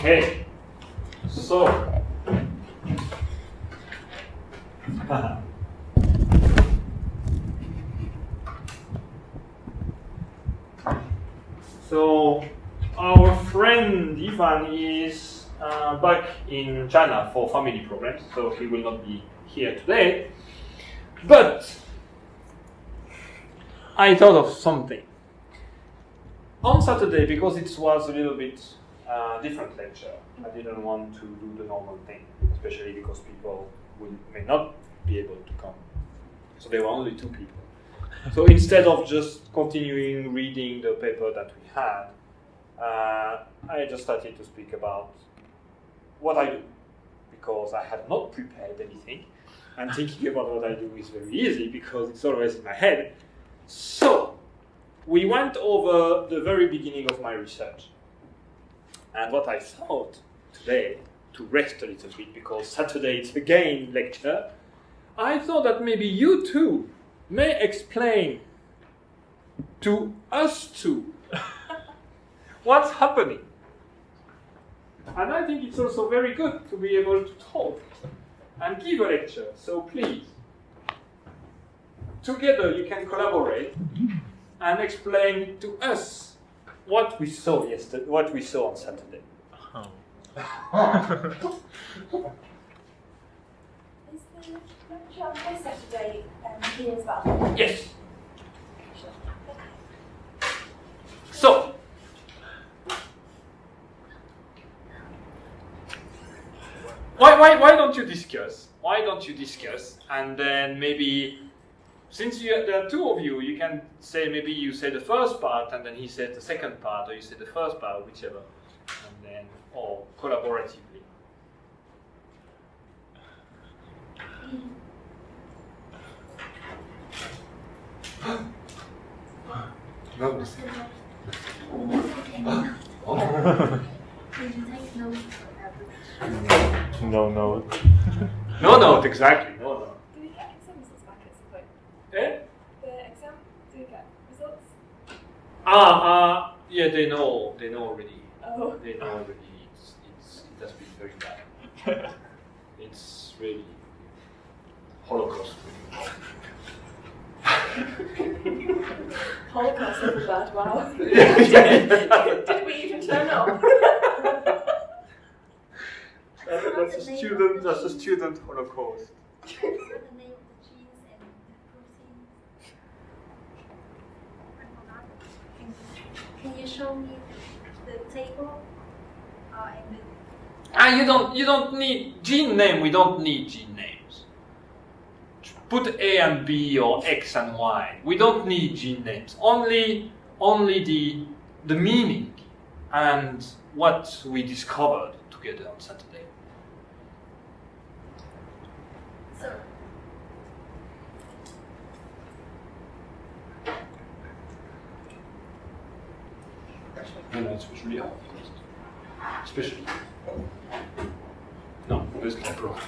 Okay, so so our friend Ivan is back in China for family problems, so he will not be here today. But I thought of something. On Saturday, because it was a little bit different lecture, I didn't want to do the normal thing, especially because people may not be able to come. So there were only 2 people. So instead of just continuing reading the paper that we had, I just started to speak about what I do, because I had not prepared anything, and thinking about what I do is very easy because it's always in my head. So we went over the very beginning of my research. And what I thought today, to rest a little bit, because Saturday it's again lecture, I thought that maybe you too may explain to us two what's happening. And I think it's also very good to be able to talk and give a lecture. So please, together you can collaborate and explain to us what we saw yesterday, what we saw on Saturday. Oh. Is the lecture on this Saturday here as well? Yes. Sure. So, why don't you discuss? Why don't you discuss? And then maybe, since there are 2 of you, you can say maybe you say the first part, and then he says the second part, or you say the first part, whichever, and then or collaboratively. No. Did you take notes about the No. No, exactly. No. Do we get exam results back at some point? Eh? The exam, do we get results? Yeah, they know already. Oh. They know already. It has been very bad. It's really Holocaust. Holocaust level bad, wow. Yeah. Did we even turn up? That's a student Holocaust. The name of the genes and the proteins. Can you show me the table? And You don't need gene name. We don't need gene names. Put A and B or X and Y. We don't need gene names. Only the meaning and what we discovered together on Saturday. so And it's really hard. Especially. No, there's no problem.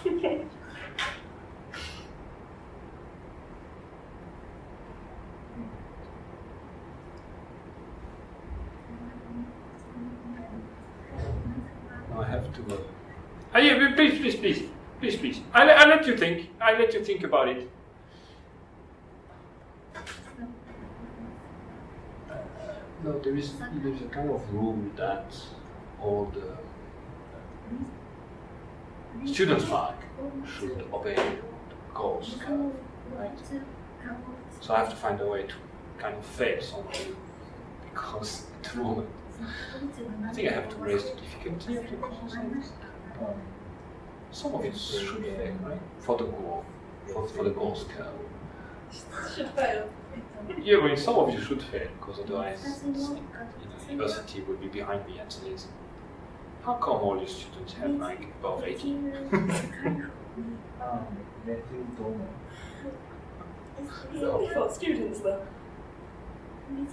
I have to. Yeah, please. I let you think. I let you think about it. No, there's a kind of rule that all the students like should obey the course, right? So I have to find a way to kind of fail some of you, because at the moment I think I have to raise the difficulty of the course. Some of it should fail, right? For the goal, for the goal scale. Should fail. Yeah, but some of you should fail, because otherwise university will be behind me and says, how come all your students have like above 80? It's only for students though.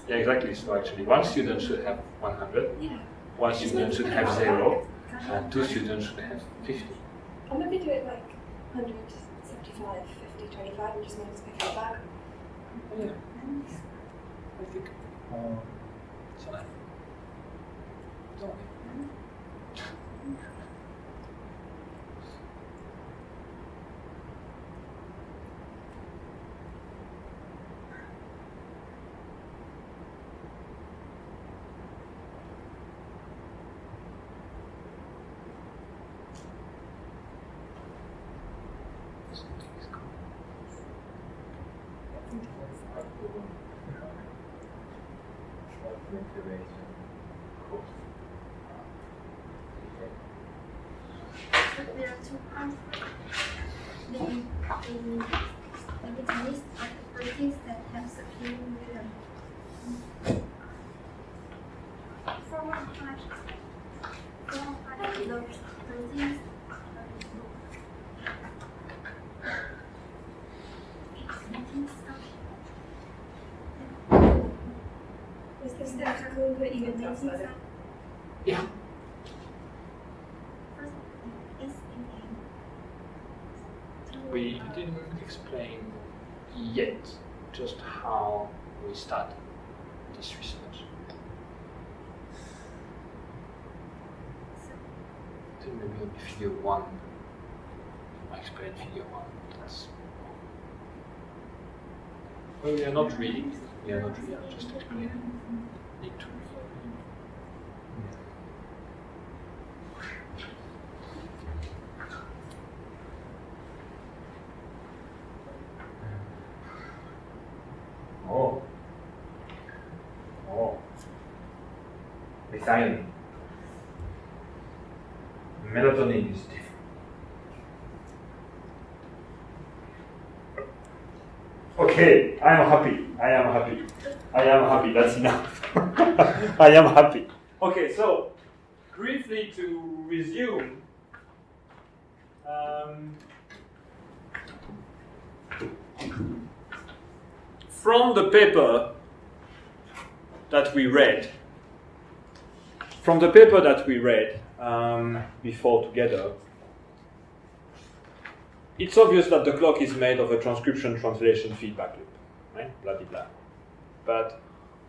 Yeah, exactly. So actually, one student should have 100, Yeah. one student should have 0, and 2 students should have 50. Or maybe do it like 100, 75, 50, 25 and just make us pick it back. Yeah, I think. So that. methylation. Cool. But there are two parts. The mechanisms of the proteins that have circadian rhythm. For one part of those proteins Is this the cool that you can tell us about it? Yeah. first is in We didn't explain yet just how we started this research. I think maybe on figure 1. I explained figure 1. That's well, we are not reading. We are not reading. I'm just explaining. Need to read. Oh. Oh. Methionine. Melatonin is different. Okay, I am happy. That's enough. I am happy. Okay, so briefly to resume. From the paper that we read, before together, it's obvious that the clock is made of a transcription translation feedback loop, right? Blah, blah, blah. But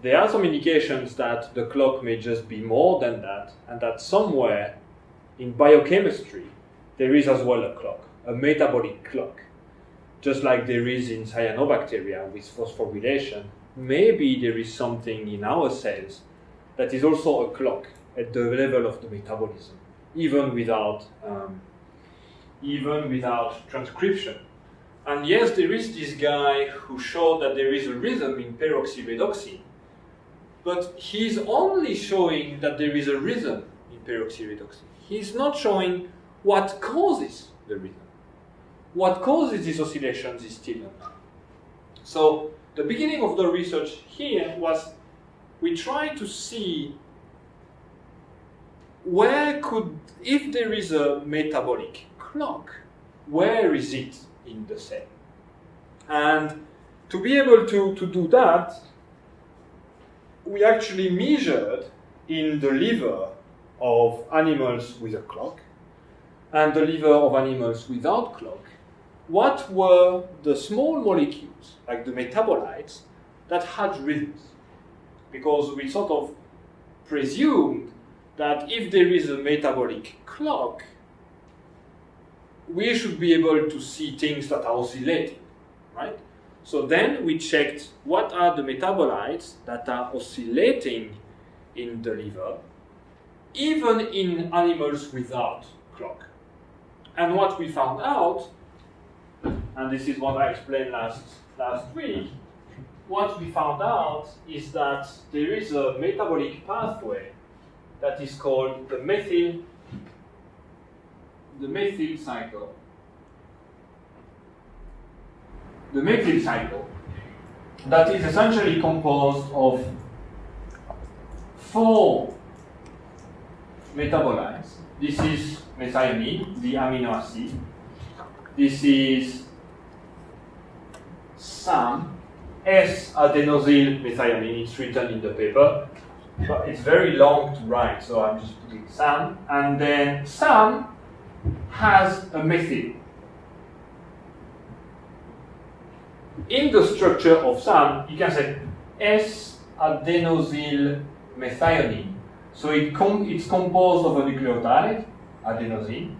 there are some indications that the clock may just be more than that, and that somewhere in biochemistry there is as well a clock, a metabolic clock. Just like there is in cyanobacteria with phosphorylation, maybe there is something in our cells that is also a clock at the level of the metabolism, even without transcription. And yes, there is this guy who showed that there is a rhythm in peroxyredoxine, but he's only showing that there is a rhythm in peroxyredoxine. He's not showing what causes the rhythm. What causes these oscillations is still unknown. So the beginning of the research here was we tried to see if there is a metabolic clock, where is it in the cell? And to be able to do that, we actually measured in the liver of animals with a clock and the liver of animals without clock, what were the small molecules, like the metabolites, that had rhythms. Because we sort of presumed that if there is a metabolic clock, we should be able to see things that are oscillating, right? So then we checked what are the metabolites that are oscillating in the liver, even in animals without clock. And what we found out, and this is what I explained last week, what we found out is that there is a metabolic pathway that is called the methyl cycle. The methyl cycle that is essentially composed of 4 metabolites. This is methionine, the amino acid. This is SAM, S-adenosyl methionine. It's written in the paper, but it's very long to write, so I'm just putting SAM. And then SAM has a methyl. In the structure of SAM, you can say S-adenosyl methionine. So it's composed of a nucleotide, adenosine,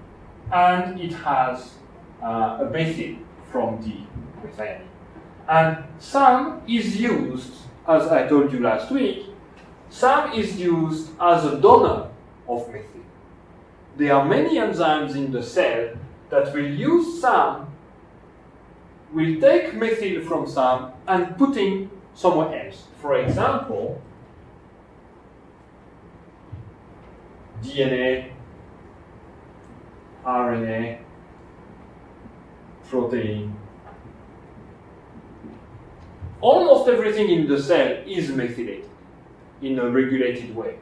and it has a methyl from the methionine. And SAM is used, as I told you last week, SAM is used as a donor of methyl. There are many enzymes in the cell that will use SAM, will take methyl from SAM and put it somewhere else. For example, DNA, RNA, protein. Almost everything in the cell is methylated in a regulated way.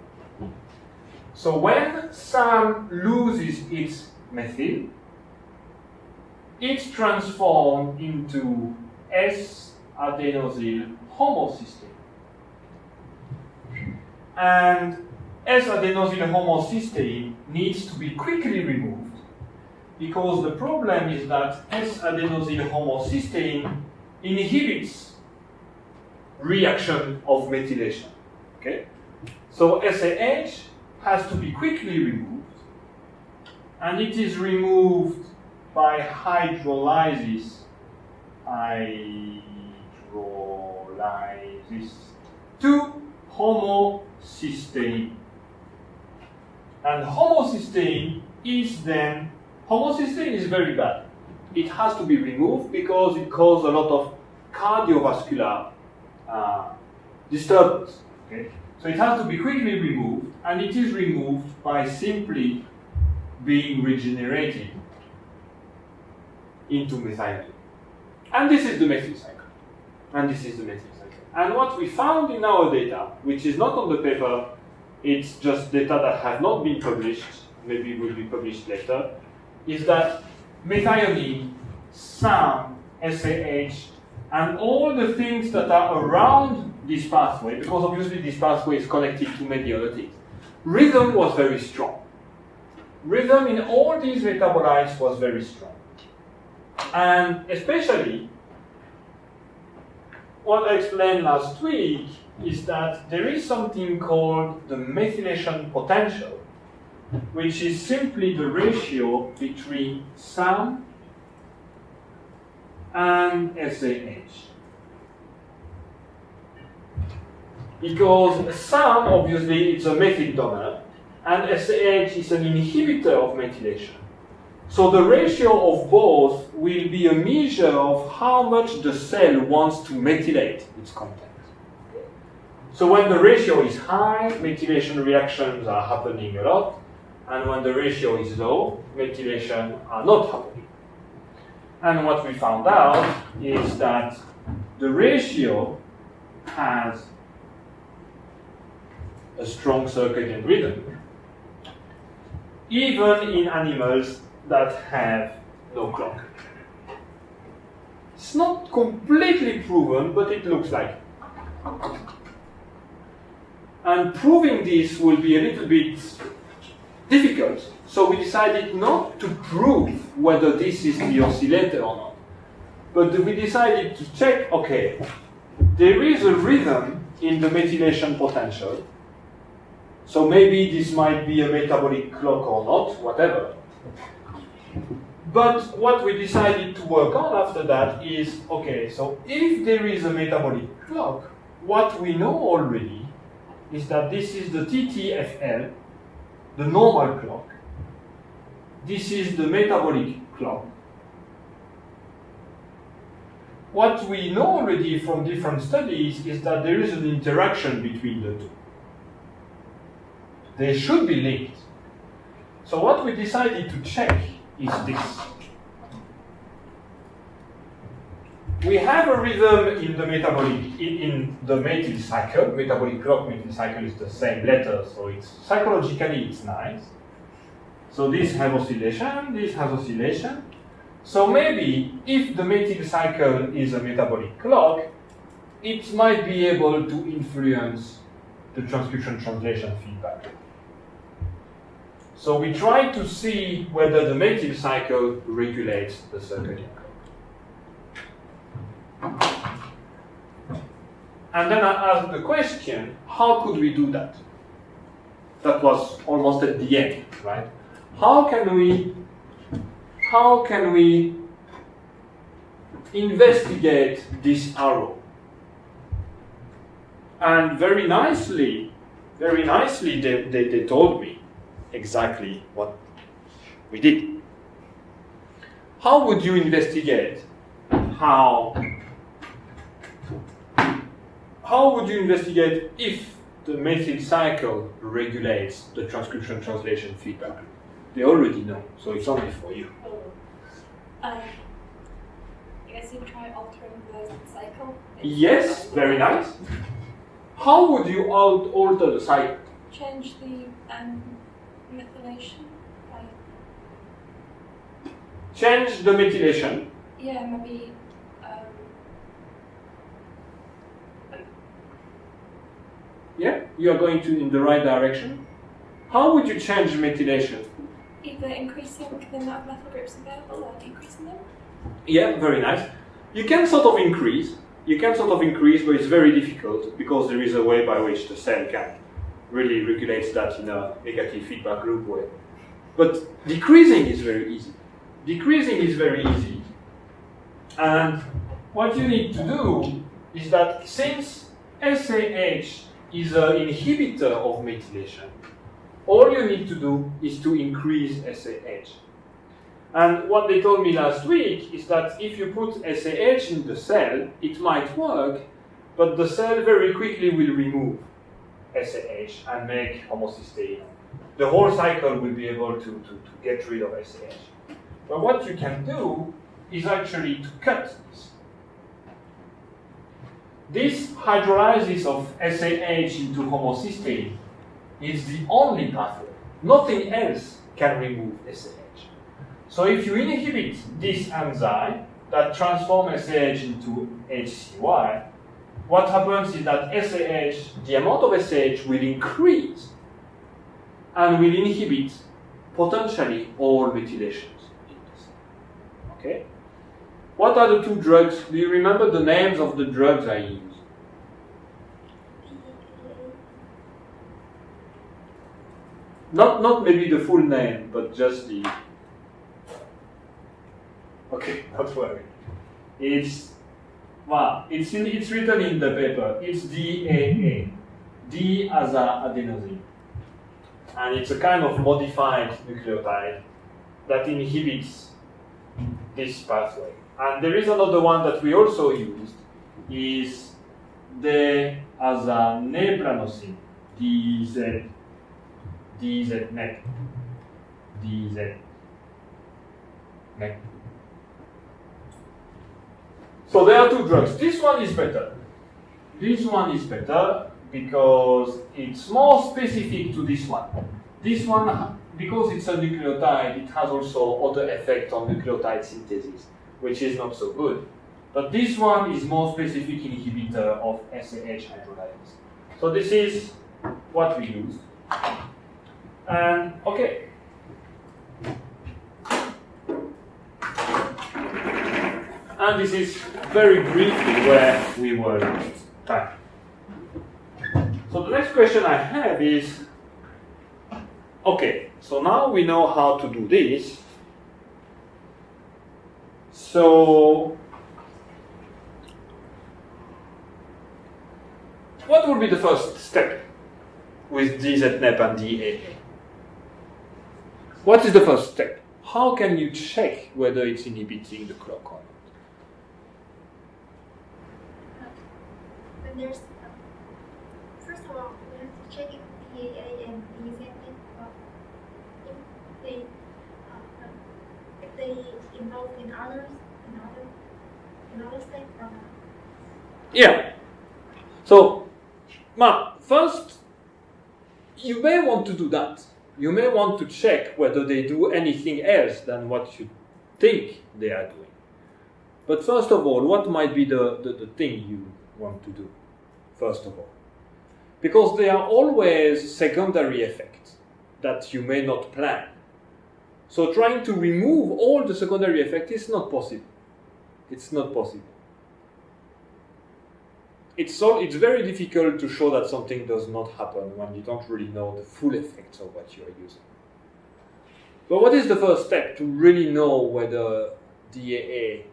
So when SAM loses its methyl, it's transformed into S-adenosyl homocysteine. And S-adenosyl homocysteine needs to be quickly removed because the problem is that S-adenosyl homocysteine inhibits reaction of methylation. Okay? So SAH has to be quickly removed, and it is removed by hydrolysis to homocysteine. And homocysteine is very bad. It has to be removed because it causes a lot of cardiovascular disturbance. Okay? So it has to be quickly removed, and it is removed by simply being regenerated into methionine. And this is the methyl cycle. And what we found in our data, which is not on the paper, it's just data that have not been published, maybe will be published later, is that methionine, SAM, SAH, and all the things that are around this pathway, because obviously this pathway is connected to many other things, rhythm was very strong. Rhythm in all these metabolites was very strong. And especially, what I explained last week is that there is something called the methylation potential, which is simply the ratio between SAM and SAH. Because SAM, obviously, it's a methyl donor, and SAH is an inhibitor of methylation. So the ratio of both will be a measure of how much the cell wants to methylate its content. So when the ratio is high, methylation reactions are happening a lot, and when the ratio is low, methylation are not happening. And what we found out is that the ratio has a strong circadian rhythm, even in animals that have no clock. It's not completely proven, but it looks like it. And proving this will be a little bit difficult, so we decided not to prove whether this is the oscillator or not. But we decided to check, okay, there is a rhythm in the methylation potential, so maybe this might be a metabolic clock or not, whatever. But what we decided to work on after that is, okay, so if there is a metabolic clock, what we know already is that this is the TTFL, the normal clock. This is the metabolic clock. What we know already from different studies is that there is an interaction between the two. They should be linked. So what we decided to check is this. We have a rhythm in the in the methyl cycle. Metabolic clock, methyl cycle is the same letter, so it's psychologically it's nice. So this has oscillation, this has oscillation. So maybe if the methyl cycle is a metabolic clock, it might be able to influence the transcription translation feedback. So we try to see whether the methyl cycle regulates the circadian clock. And then I asked the question, how could we do that? That was almost at the end, right? How can we investigate this arrow? And very nicely, they told me exactly what we did. How would you investigate how would you investigate if the methyl cycle regulates the transcription translation feedback loop. They already know, so it's only for you. I guess you try altering the cycle. Yes, very nice. How would you alter the cycle? Change the methylation. Change the methylation. Yeah, maybe. Yeah, you are going in the right direction. How would you change methylation? Either increasing the amount of methyl groups available or decreasing them. Yeah, very nice. You can sort of increase, but it's very difficult because there is a way by which the cell can really regulate that in a negative feedback loop way. But decreasing is very easy. And what you need to do is that since SAH is an inhibitor of methylation, all you need to do is to increase SAH. And what they told me last week is that if you put SAH in the cell, it might work, but the cell very quickly will remove SAH and make homocysteine. The whole cycle will be able to get rid of SAH. But what you can do is actually to cut this. This hydrolysis of SAH into homocysteine is the only pathway. Nothing else can remove SAH. So if you inhibit this enzyme that transforms SAH into HCY, what happens is that SAH, the amount of SAH will increase and will inhibit potentially all methylations in the cell. Okay? What are the two drugs? Do you remember the names of the drugs I used? Not maybe the full name, but just the... Okay, not worry. It's written in the paper. It's DAA, D-adenosine. And it's a kind of modified nucleotide that inhibits this pathway. And there is another one that we also used, is D-azanepranosine, DZ net. So there are two drugs. This one is better. This one is better because it's more specific to this one. This one, because it's a nucleotide, it has also other effect on nucleotide synthesis, which is not so good. But this one is more specific inhibitor of SAH hydrolysis. So this is what we used. And okay. And this is very briefly where we were last time. So the next question I have is, okay, so now we know how to do this. So what would be the first step with DZNEP and DAA? What is the first step? How can you check whether it's inhibiting the clock or not? When there's first of all, we have to check if DAA and DZNEP if they involved in other steps or not. Yeah. So, first, you may want to do that. You may want to check whether they do anything else than what you think they are doing. But first of all, what might be the thing you want to do? First of all. Because there are always secondary effects that you may not plan. So trying to remove all the secondary effects is not possible. It's not possible. It's very difficult to show that something does not happen when you don't really know the full effects of what you are using. But what is the first step to really know whether DAA,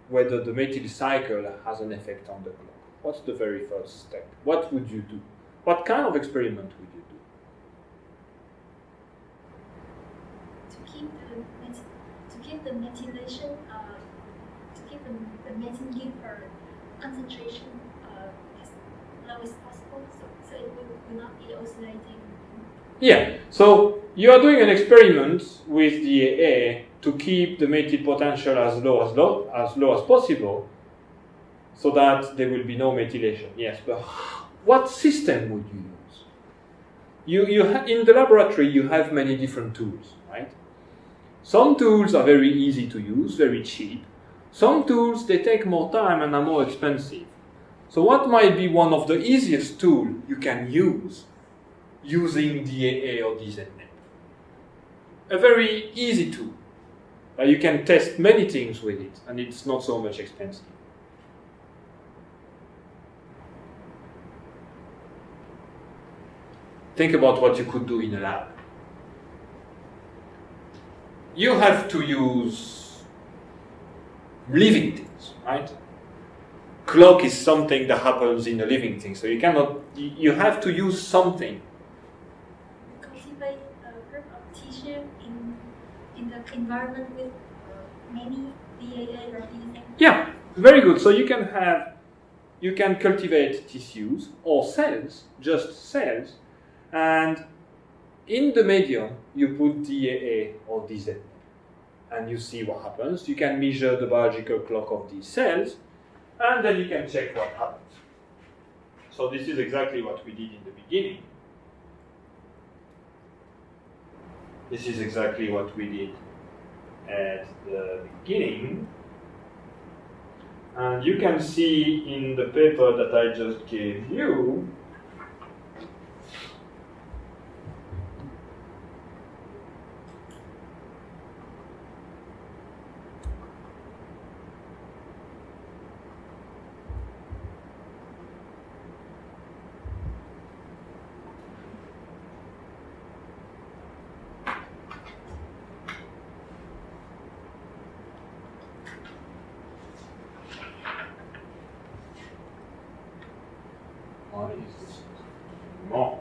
whether the methyl cycle has an effect on the clock? What's the very first step? What would you do? What kind of experiment would you do? To keep the methylation, the methyl concentration as low as possible. So it will not be oscillating. Yeah, so you are doing an experiment with DAA to keep the mated potential as low as possible, so that there will be no methylation. Yes, but what system would you use? In the laboratory you have many different tools, right? Some tools are very easy to use, very cheap. Some tools, they take more time and are more expensive. So what might be one of the easiest tools you can use using DAA or DZNet? A very easy tool. You can test many things with it, and it's not so much expensive. Think about what you could do in a lab. You have to use living things, right? Clock is something that happens in a living thing, so you have to use something. Cultivate a group of tissue in the environment with many DAA representing. Yeah, very good. So you can cultivate tissues or cells, just cells, and in the medium you put DAA or DZNet, and you see what happens. You can measure the biological clock of these cells, and then you can check what happens. So this is exactly what we did in the beginning. This is exactly what we did at the beginning. And you can see in the paper that I just gave you, why is this wrong?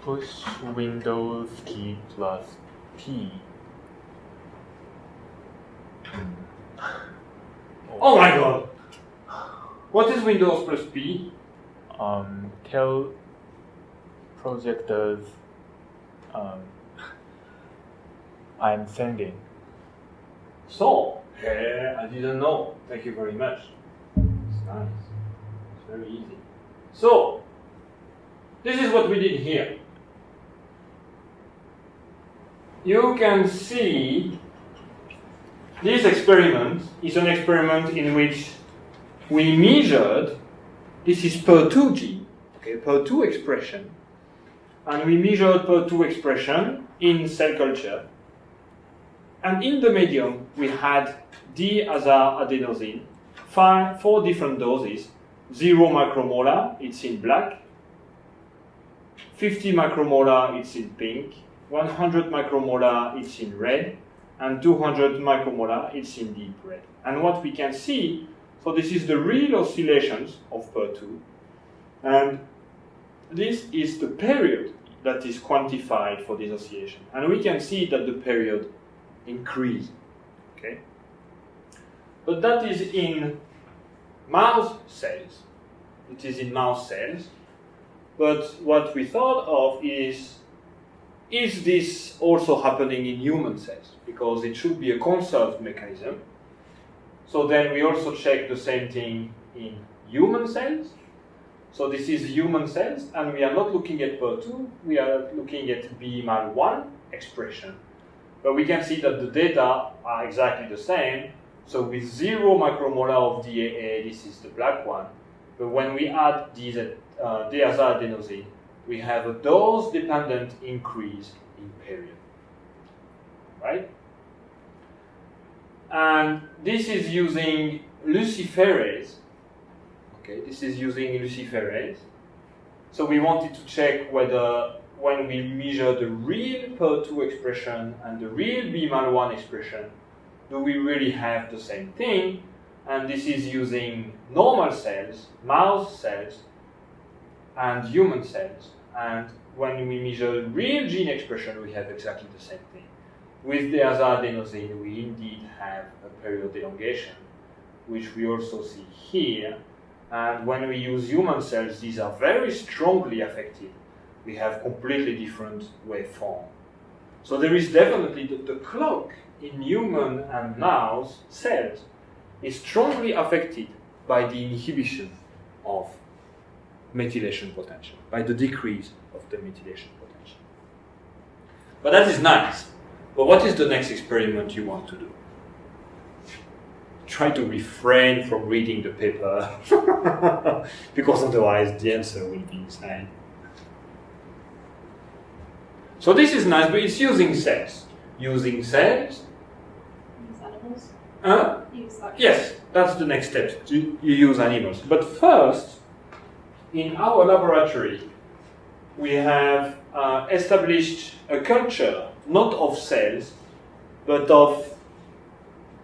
Push Windows key plus P. Oh my god! What is Windows plus P? Tell projectors I'm sending. So, I didn't know. Thank you very much. It's nice. It's very easy. So, this is what we did here. You can see this experiment is an experiment in which we measured, this is per2 gene, okay, per2 expression, and we measured per2 expression in cell culture. And in the medium, we had D-azadenosine, 4 different doses, 0 micromolar, it's in black, 50 micromolar, it's in pink, 100 micromolar, it's in red, and 200 micromolar, it's in deep red. And what we can see, so this is the real oscillations of per2, and this is the period that is quantified for this oscillation. And we can see that the period increase, okay? But that is in mouse cells. It is in mouse cells. But what we thought of is this also happening in human cells? Because it should be a conserved mechanism. So then we also check the same thing in human cells. So this is human cells, and we are not looking at PER2, we are looking at BMAL1 expression. But we can see that the data are exactly the same. So with 0 micromolar of DAA, this is the black one. But when we add these diazoadenosine, we have a dose-dependent increase in period, right? And this is using luciferase. Okay, this is using luciferase. So we wanted to check whether when we measure the real PER2 expression and the real BMAL1 expression, do we really have the same thing? And this is using normal cells, mouse cells, and human cells. And when we measure real gene expression, we have exactly the same thing. With the diazoadenosine, we indeed have a period elongation, which we also see here. And when we use human cells, these are very strongly affected. We have completely different waveform. So there is definitely the clock in human and mouse cells is strongly affected by the inhibition of methylation potential, by the decrease of the methylation potential. But that is nice. But what is the next experiment you want to do? Try to refrain from reading the paper, because otherwise the answer will be inside. So this is nice, but it's using cells. Using cells. Use animals. Use like Yes, that's the next step. You use animals. But first, in our laboratory, we have established a culture, not of cells, but of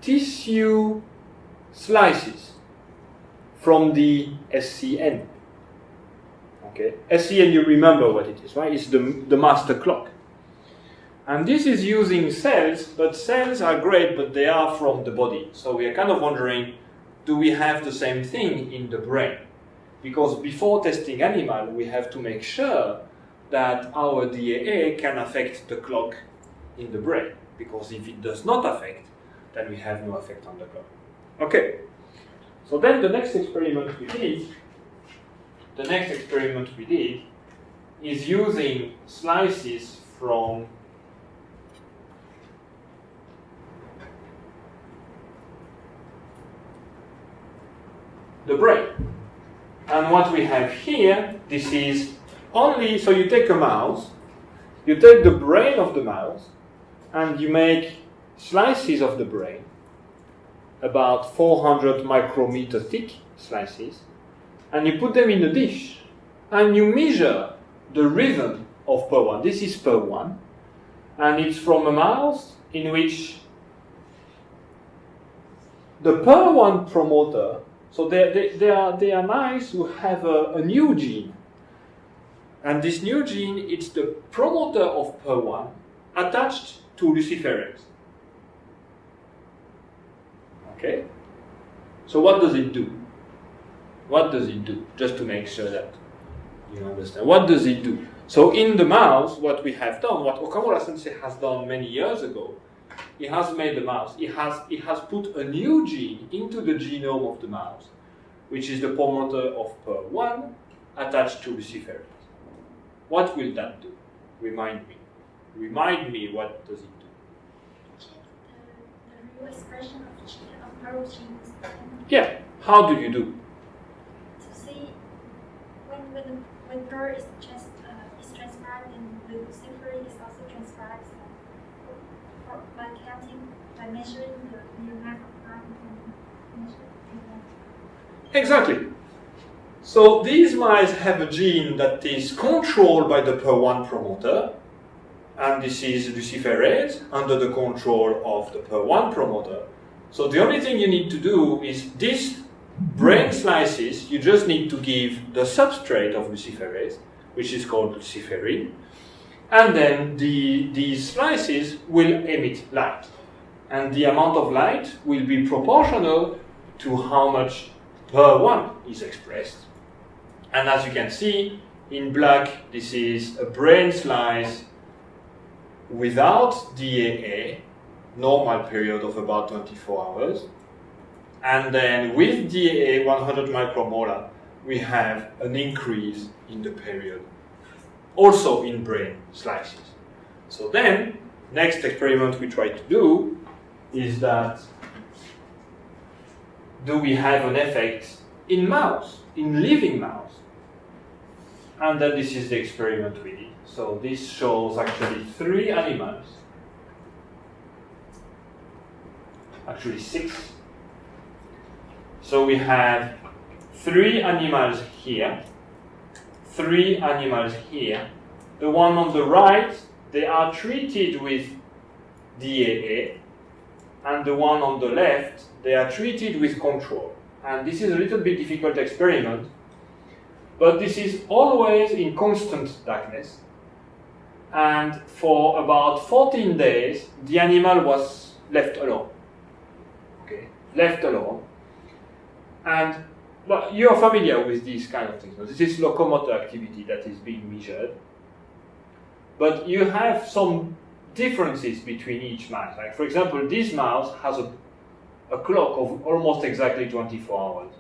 tissue slices from the SCN. Okay, SCN, you remember what it is, right? It's the master clock. And this is using cells, but cells are great, but they are from the body. So we are kind of wondering, do we have the same thing in the brain? Because before testing animal, we have to make sure that our DAA can affect the clock in the brain. Because if it does not affect, then we have no effect on the clock. Okay, so then the next experiment we did is using slices from the brain. And what we have here, this is only, so you take a mouse, you take the brain of the mouse, and you make slices of the brain, about 400 micrometer thick slices, and you put them in a dish, and you measure the rhythm of PER1. This is PER1, and it's from a mouse in which the PER1 promoter, so they are mice who have a new gene, and this new gene, it's the promoter of PER1 attached to luciferase. Okay? So what does it do? What does it do? Just to make sure that you understand. What does it do? So in the mouse, what we have done, what Okamura Sensei has done many years ago, he has made the mouse, he has put a new gene into the genome of the mouse, which is the promoter of PER1 attached to luciferase. What will that do? Remind me. Remind me, what does it do? Check the real expression of PER genes. Yeah, how do you do? To see when PER is transcribed and the luciferase is also transcribed. So by counting, by measuring the amount of time and measuring. Exactly. So these mice have a gene that is controlled by the PER1 promoter, and this is luciferase under the control of the PER1 promoter. So the only thing you need to do is these brain slices, you just need to give the substrate of luciferase, which is called luciferin, and then these slices will emit light. And the amount of light will be proportional to how much PER1 is expressed. And as you can see, in black, this is a brain slice without DAA, normal period of about 24 hours. And then with DAA 100 micromolar, we have an increase in the period, also in brain slices. So then, next experiment we try to do is that, do we have an effect in mouse, in living mouse? And then this is the experiment we did. So this shows actually 3 animals, actually 6. So we have 3 animals here, 3 animals here. The one on the right, they are treated with DAA, and the one on the left, they are treated with control. And this is a little bit difficult experiment, but this is always in constant darkness. And for about 14 days, the animal was left alone. Okay, left alone. And well, you are familiar with these kind of things. This is locomotor activity that is being measured. But you have some differences between each mouse. Like for example, this mouse has a clock of almost exactly 24 hours.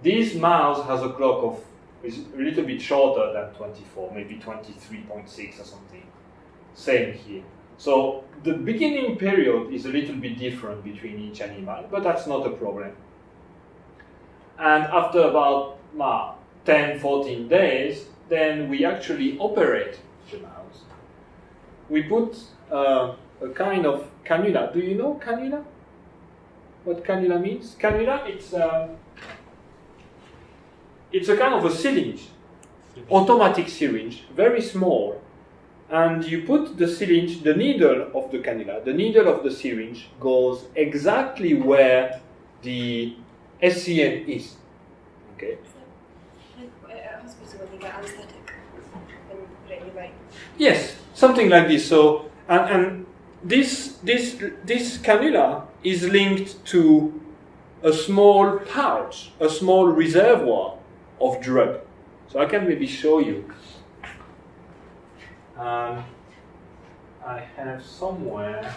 This mouse has a clock of is a little bit shorter than 24, maybe 23.6 or something. Same here. So the beginning period is a little bit different between each animal, but that's not a problem. And after about 10, 14 days, then we actually operate the mouse. We put a kind of cannula. Do you know cannula? What cannula means? Cannula, it's a kind of a syringe, automatic syringe, very small. And you put the syringe, the needle of the cannula, the needle of the syringe goes exactly where the SCN is. Okay. Like at a hospital when you get anaesthetic and put it in your brain. Yes, something like this. So, and this cannula is linked to a small pouch, a small reservoir of drug. So I can maybe show you. I have somewhere.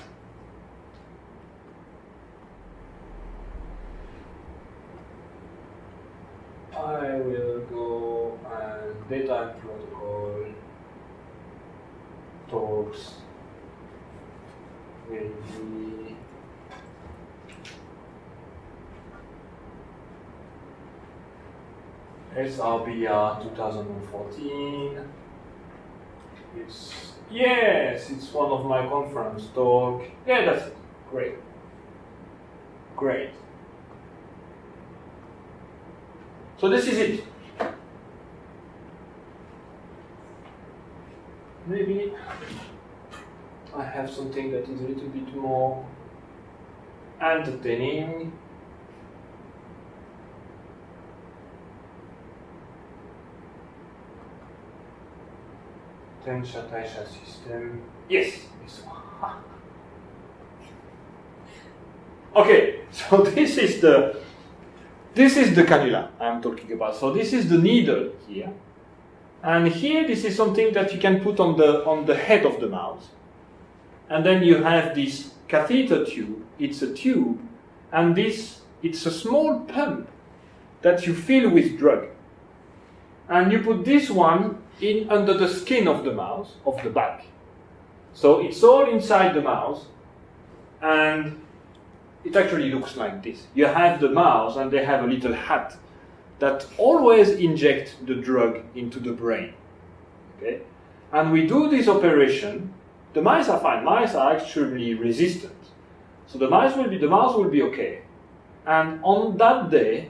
I will go and data and protocol talks will be SRBR 2014. It's one of my conference talk. Yeah, that's it. Great. Great. So this is it. Maybe I have something that is a little bit more entertaining. Tensha Taisha system. Yes, this one. Okay, so this is the cannula I'm talking about. So this is the needle here. And here this is something that you can put on the head of the mouse. And then you have this catheter tube. It's a tube, and it's a small pump that you fill with drug. And you put this one in under the skin of the mouse, of the back. So it's all inside the mouse, and it actually looks like this. You have the mouse, and they have a little hat that always inject the drug into the brain. Okay? And we do this operation. The mice are fine. Mice are actually resistant. So the mouse will be okay. And on that day,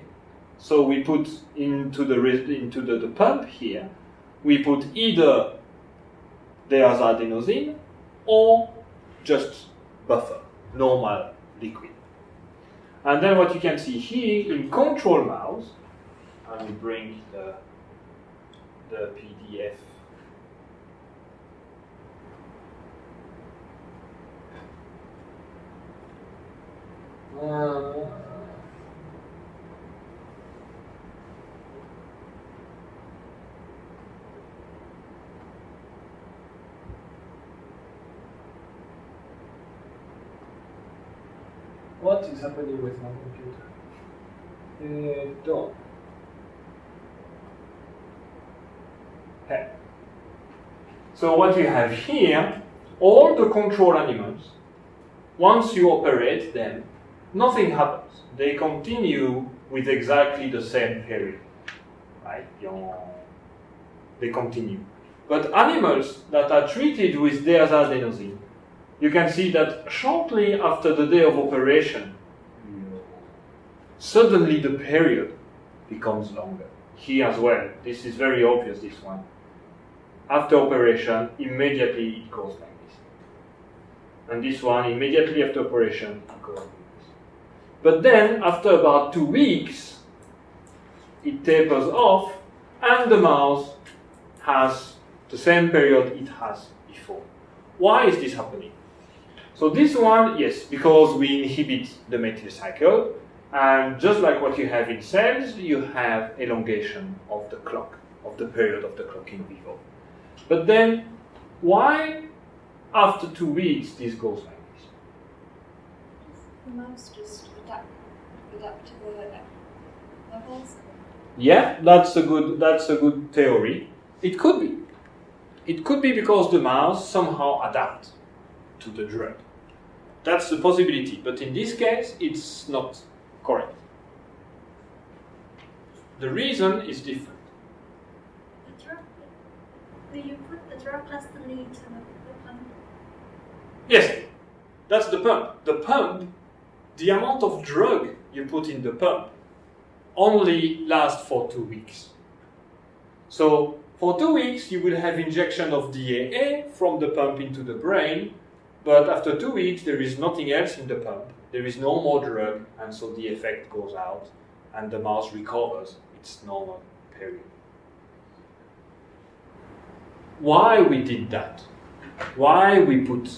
so we put into the pump here, we put either deazoxyadenosine or just buffer, normal liquid. And then what you can see here in control mouse, and we bring the PDF. What is happening with my computer? Don't. Okay. So what you have here, all the control animals, once you operate them, nothing happens. They continue with exactly the same period, right? They continue. But animals that are treated with deazoxyribonucleic, you can see that shortly after the day of operation, suddenly the period becomes longer. Here as well, this is very obvious, this one. After operation, immediately it goes like this. And this one, immediately after operation, it goes like this. But then, after about 2 weeks, it tapers off, and the mouse has the same period it has before. Why is this happening? So this one, yes, because we inhibit the methyl cycle, and just like what you have in cells, you have elongation of the clock, of the period of the clock in vivo. But then, why after 2 weeks this goes like this? The mouse just adapt to the levels. Yeah, that's a good theory. It could be. It could be because the mouse somehow adapts to the drug. That's the possibility, but in this case, it's not correct. The reason is different. The drug, do you put the drug constantly into the pump? Yes, that's the pump. The pump, the amount of drug you put in the pump only lasts for 2 weeks. So for 2 weeks, you will have injection of DAA from the pump into the brain, but after 2 weeks, there is nothing else in the pump. There is no more drug, and so the effect goes out, and the mouse recovers its normal period. Why we did that? Why we put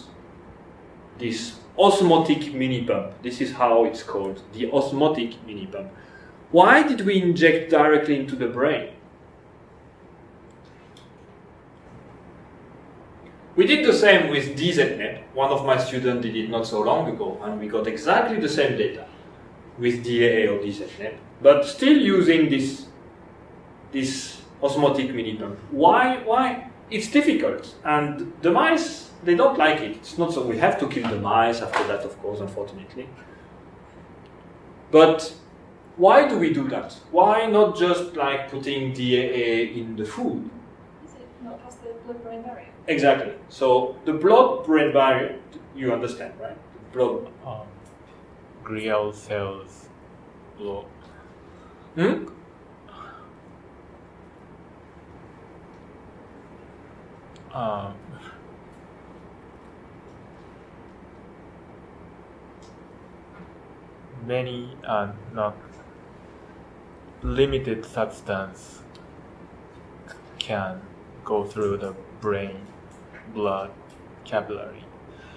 this osmotic mini pump? This is how it's called, the osmotic mini pump. Why did we inject directly into the brain? We did the same with DZNet. One of my students did it not so long ago, and we got exactly the same data with DAA or DZNet, but still using this osmotic mini pump. Why? It's difficult, and the mice, they don't like it. It's not so we have to kill the mice after that, of course, unfortunately. But why do we do that? Why not just like putting DAA in the food? Is it not past the blood-brain barrier? Exactly. So the blood-brain barrier, you understand, right? The blood. Glial cells block. Many not limited substance can go through the brain blood capillary.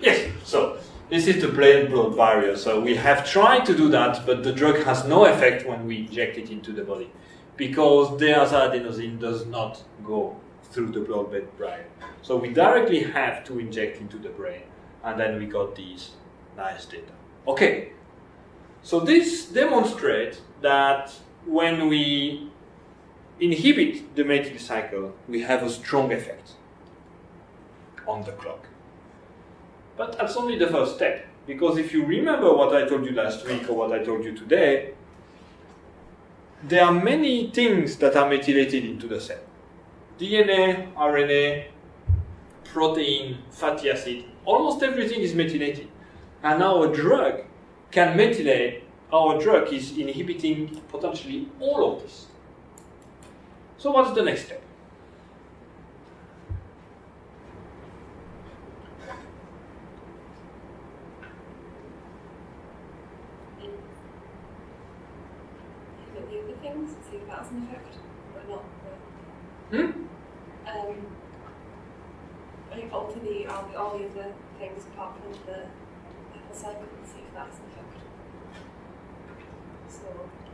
Yes. So this is the brain-blood barrier. So we have tried to do that, but the drug has no effect when we inject it into the body, because deazoxyribonucleic does not go through the blood-brain barrier. So we directly have to inject into the brain, and then we got these nice data. Okay. So this demonstrates that when we inhibit the methyl cycle, we have a strong effect on the clock. But that's only the first step, because if you remember what I told you last week or what I told you today, there are many things that are methylated into the cell. DNA, RNA, protein, fatty acid, almost everything is methylated. And our drug can methylate, our drug is inhibiting potentially all of this. So what's the next step? Look at the other things, see if that's an effect, but not Hmm? like alter all the other things apart from the methyl cycle and see if that's an effect. So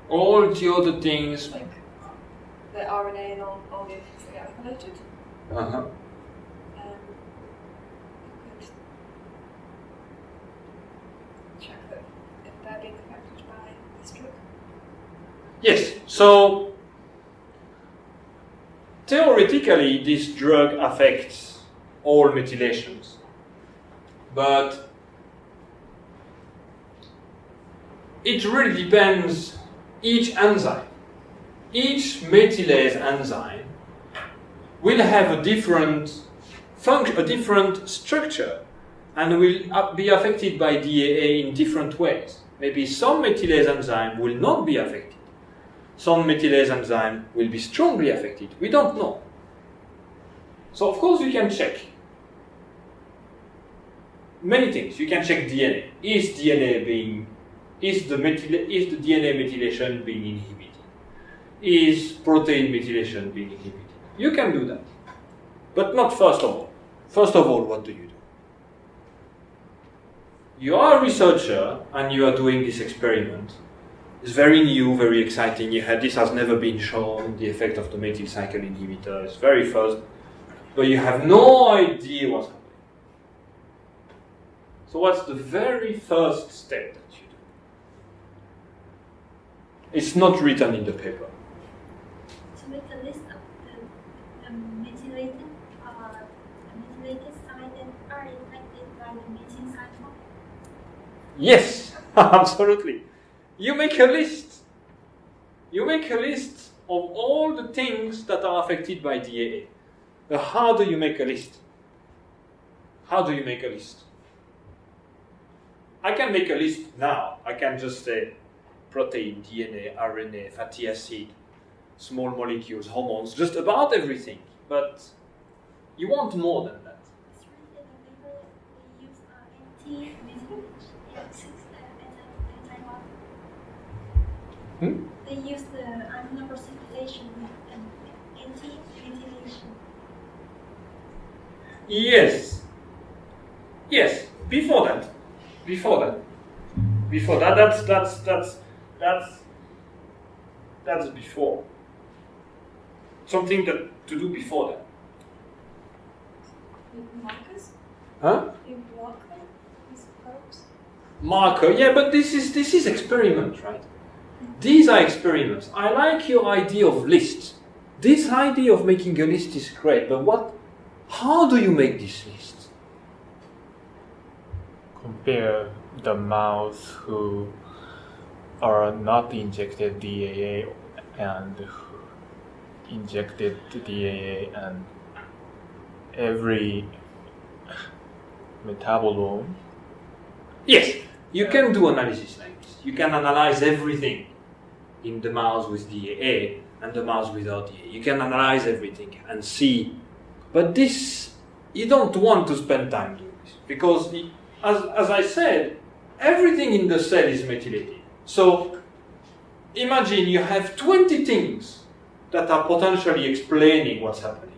All the other things. like the RNA and all the other things that get alkylated. Uh-huh. You could check that if they're being affected by this drug. So, theoretically, this drug affects all methylations, but it really depends each enzyme. Each methylase enzyme will have a different function, a different structure, and will be affected by DAA in different ways. Maybe some methylase enzyme will not be affected. Some methylase enzyme will be strongly affected. We don't know. So of course you can check many things. You can check DNA. Is the DNA methylation being inhibited? Is protein methylation being inhibited? You can do that. But not first of all. First of all, what do? You are a researcher and you are doing this experiment. It's very new, very exciting. This has never been shown, the effect of the methyl cycle inhibitor. It's very first, but you have no idea what's happening. So what's the very first step that you do? It's not written in the paper. To make a list of the methylated sites that are affected by the methyl cycle. Yes, absolutely. You make a list. You make a list of all the things that are affected by DAA. But how do you make a list? How do you make a list? I can make a list now. I can just say protein, DNA, RNA, fatty acid, small molecules, hormones, just about everything. But you want more than that. It's written in the paper they use anti-methylation. They use the amino precipitation and anti-methylation. Yes. Yes. Before that, that's before. Something that to do before that. Markers? Huh? You block them? These probes? Marker, yeah, but this is experiment, right? These are experiments. I like your idea of lists. This idea of making a list is great, but how do you make this list? Compare the mouse who are not injected DAA and who injected DAA, and every metabolome. Yes, you can do analysis like this. You can analyze everything in the mouse with DAA and the mouse without DAA. You can analyze everything and see. But this, you don't want to spend time doing this. Because, as I said, everything in the cell is methylated. So, imagine you have 20 things that are potentially explaining what's happening.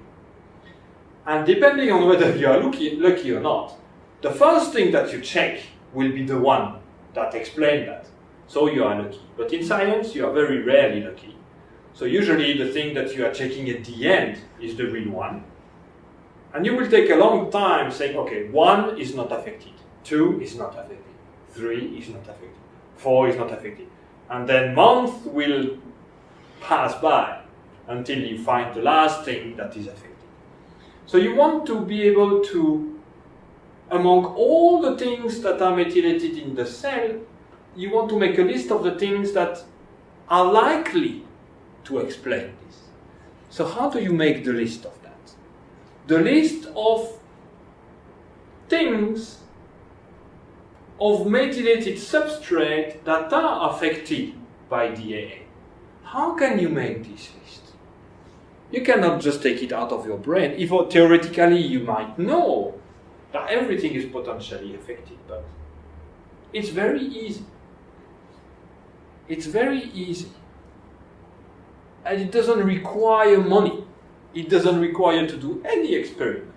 And depending on whether you are lucky or not, the first thing that you check will be the one that explains that. So you are lucky. But in science, you are very rarely lucky. So usually the thing that you are checking at the end is the real one. And you will take a long time saying, okay, 1 is not affected, 2 is not affected, 3 is not affected, 4 is not affected. And then months will pass by until you find the last thing that is affected. So you want to be able to, among all the things that are methylated in the cell, you want to make a list of the things that are likely to explain this. So how do you make the list of that? The list of things of methylated substrate that are affected by DAA. How can you make this list? You cannot just take it out of your brain. If theoretically you might know that everything is potentially affected, but it's very easy. It's very easy. And it doesn't require money. It doesn't require to do any experiment.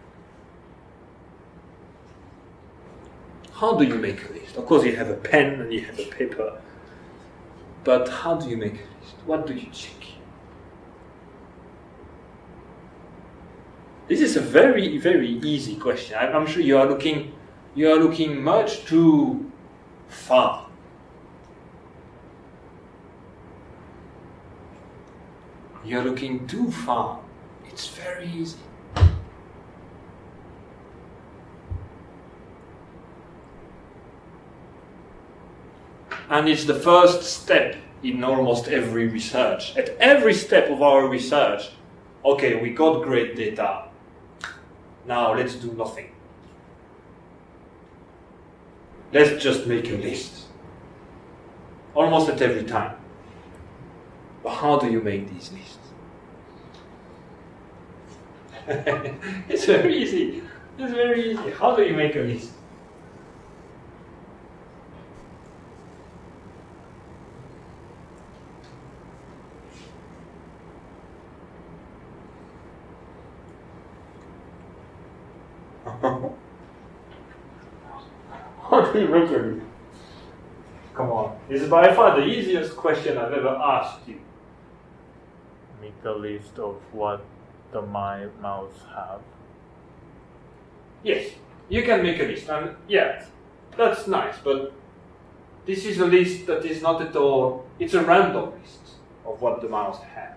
How do you make a list? Of course you have a pen and you have a paper. But how do you make a list? What do you check? This is a very, very easy question. I'm sure you are looking much too far. You're looking too far. It's very easy. And it's the first step in almost every research. At every step of our research, okay, we got great data. Now let's do nothing. Let's just make a list. Almost at every time. But how do you make these lists? It's very easy. It's very easy. How do you make a list? How do you make a list? Come on. This is by far the easiest question I've ever asked you. Make a list of what the mouse have. Yes, you can make a list, and yeah, that's nice, but this is a list that is not at all, it's a random list of what the mouse have.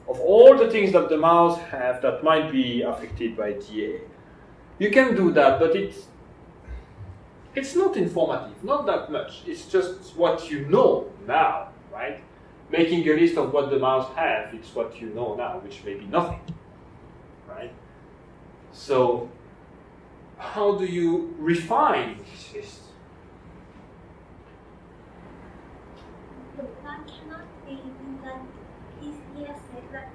Of all the things that the mouse have that might be affected by DAA. You can do that, but it's not informative, not that much. It's just what you know now, right? Making a list of what the mouse have, it's what you know now, which may be nothing, right? So, how do you refine this list? The plan cannot be that he has said that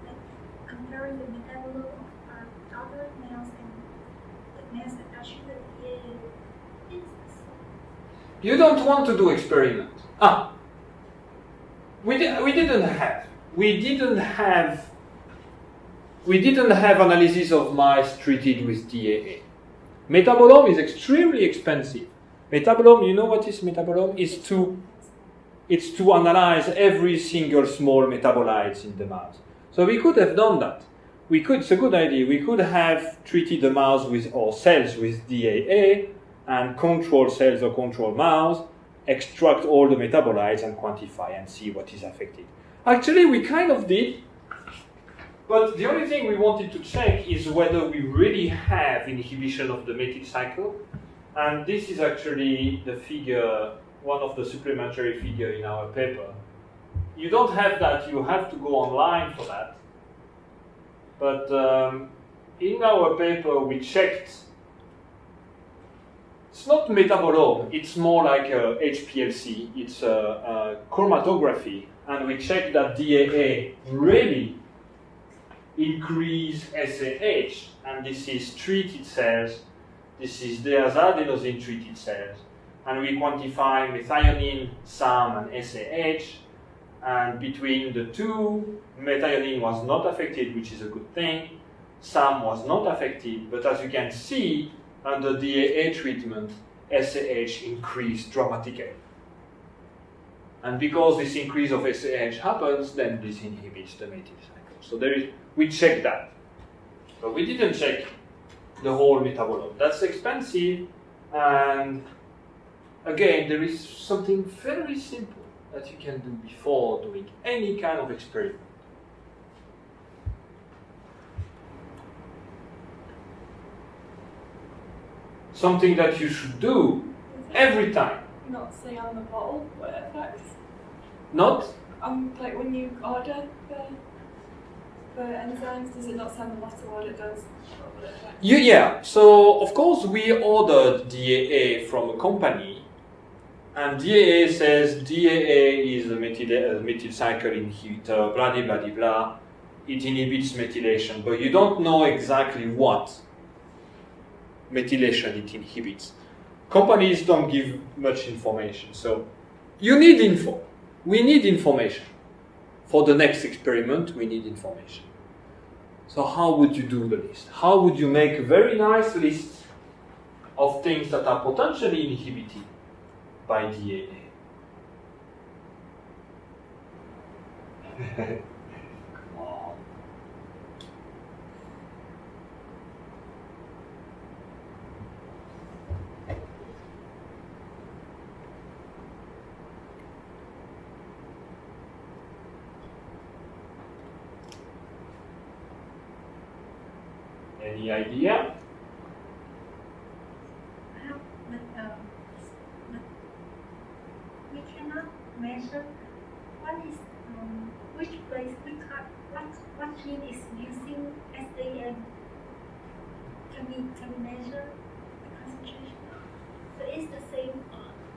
comparing the metabolism of other males and the males that actually the DAA is the same. You don't want to do experiment. We didn't have analysis of mice treated with DAA. Metabolome is extremely expensive. Metabolome, you know what is metabolome? It's to analyze every single small metabolites in the mouse. So we could have done that. It's a good idea. We could have treated the mouse with or cells with DAA and control cells or control mouse, extract all the metabolites and quantify and see what is affected. Actually, we kind of did, but the only thing we wanted to check is whether we really have inhibition of the methyl cycle. And this is actually the figure, one of the supplementary figure in our paper. You don't have that, you have to go online for that. But in our paper, we checked. It's not metabolome, it's more like a HPLC, it's a chromatography, and we checked that DAA really increase SAH, and this is treated cells, this is deazoxyribonucleic treated cells, and we quantify methionine, SAM, and SAH, and between the two, methionine was not affected, which is a good thing, SAM was not affected, but as you can see, under DAA treatment, SAH increased dramatically. And because this increase of SAH happens, then this inhibits the methyl cycle. So we checked that. But we didn't check the whole metabolome. That's expensive, and again, there is something very simple that you can do before doing any kind of experiment. Something that you should do every time. Not say on the bottle what it affects. Not? Like when you order the enzymes, does it not say on the bottle what it does? Or what it affects? Yeah. So of course we ordered DAA from a company, and DAA says DAA is a methyl cycle inhibitor, blah blah blah blah. It inhibits methylation, but you don't know exactly what methylation it inhibits. Companies don't give much information, so you need info. We need information. For the next experiment, we need information. So how would you do the list? How would you make a very nice list of things that are potentially inhibited by DAA? Come on. Any idea? But we cannot measure which place what gene is using SAM. Can we measure the concentration? So it's the same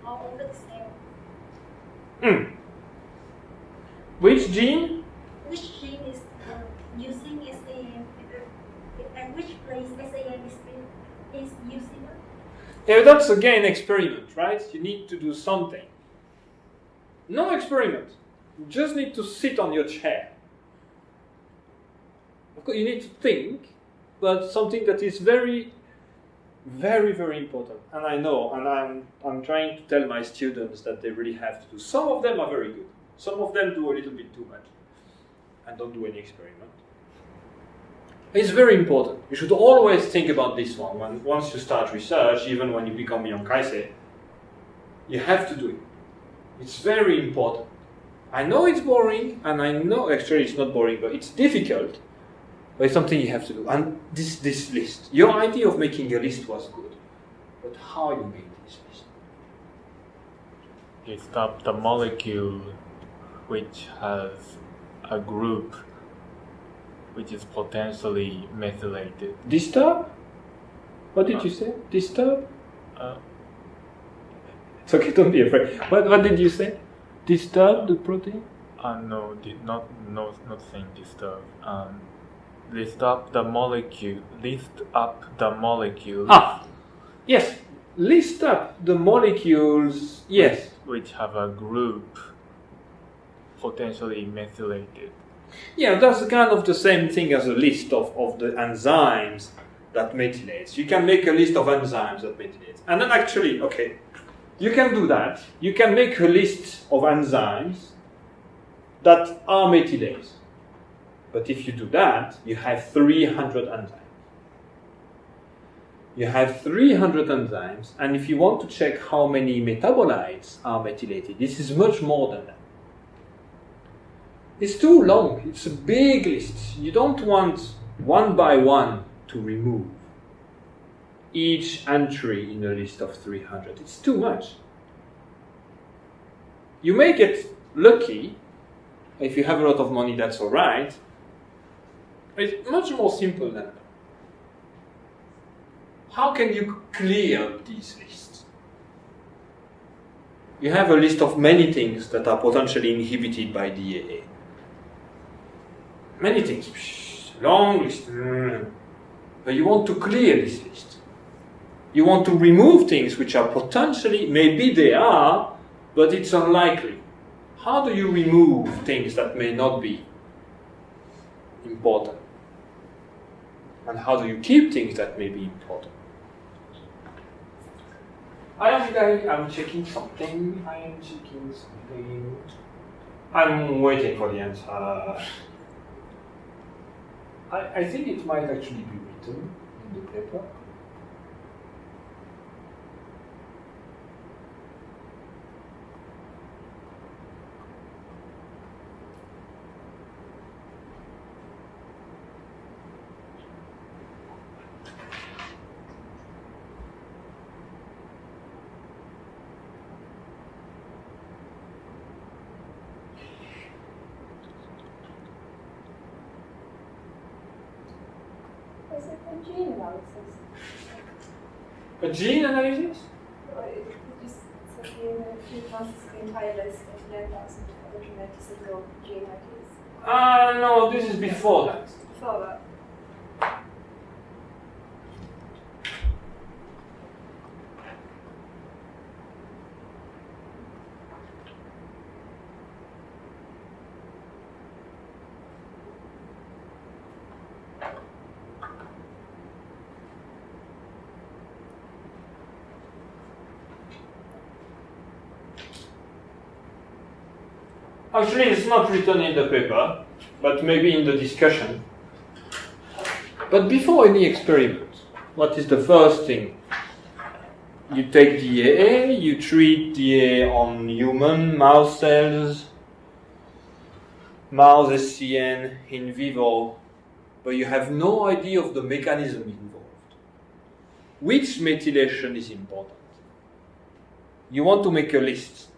all over the cell. Which gene? Which gene is using SAM? At which place SAM is using it? Yeah, that's again experiment, right? You need to do something. No experiment. You just need to sit on your chair. Of course, you need to think, but something that is very, very, very important. And I know, and I'm trying to tell my students that they really have to do. Some of them are very good. Some of them do a little bit too much and don't do any experiment. It's very important. You should always think about this one. Once you start research, even when you become young Kaisei, you have to do it. It's very important. I know it's boring, and I know actually it's not boring, but it's difficult. But it's something you have to do. And this list, your idea of making a list was good, but how you made this list? List up the molecule which has a group which is potentially methylated. Disturb? What did you say? Disturb? It's okay, don't be afraid. What did you say? Disturb the protein? No, not saying disturb. List up the molecule. Yes. List up the molecules. Yes. Which have a group potentially methylated. Yeah, that's kind of the same thing as a list of the enzymes that methylates. You can make a list of enzymes that methylates. And then actually, okay, you can do that. You can make a list of enzymes that are methylates. But if you do that, you have 300 enzymes. You have 300 enzymes, and if you want to check how many metabolites are methylated, this is much more than that. It's too long. It's a big list. You don't want one by one to remove each entry in a list of 300. It's too much. You may get lucky. If you have a lot of money, that's all right. It's much more simple than that. How can you clear these lists? You have a list of many things that are potentially inhibited by DAA. Many things. Long list. But you want to clear this list. You want to remove things which are potentially, maybe they are, but it's unlikely. How do you remove things that may not be important? And how do you keep things that may be important? I'm checking something. I'm waiting for the answer. I think it might actually be written in the paper. Is it a gene analysis? A gene analysis? Or it just says here that if you pass the entire list of 9,000 other genetic single gene IDs. No, this is before that. Before that. Actually, it's not written in the paper, but maybe in the discussion. But before any experiment, what is the first thing? You take DAA, you treat DAA on human mouse cells, mouse SCN in vivo, but you have no idea of the mechanism involved. Which methylation is important? You want to make a list.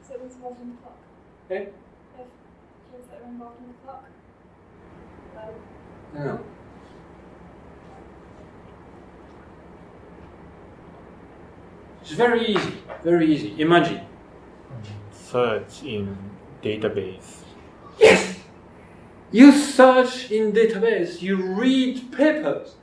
So it was involved in the clock. Okay? If genes that are involved in the clock. Yeah. It's very easy, very easy. Imagine. Search in database. Yes! You search in database, you read papers.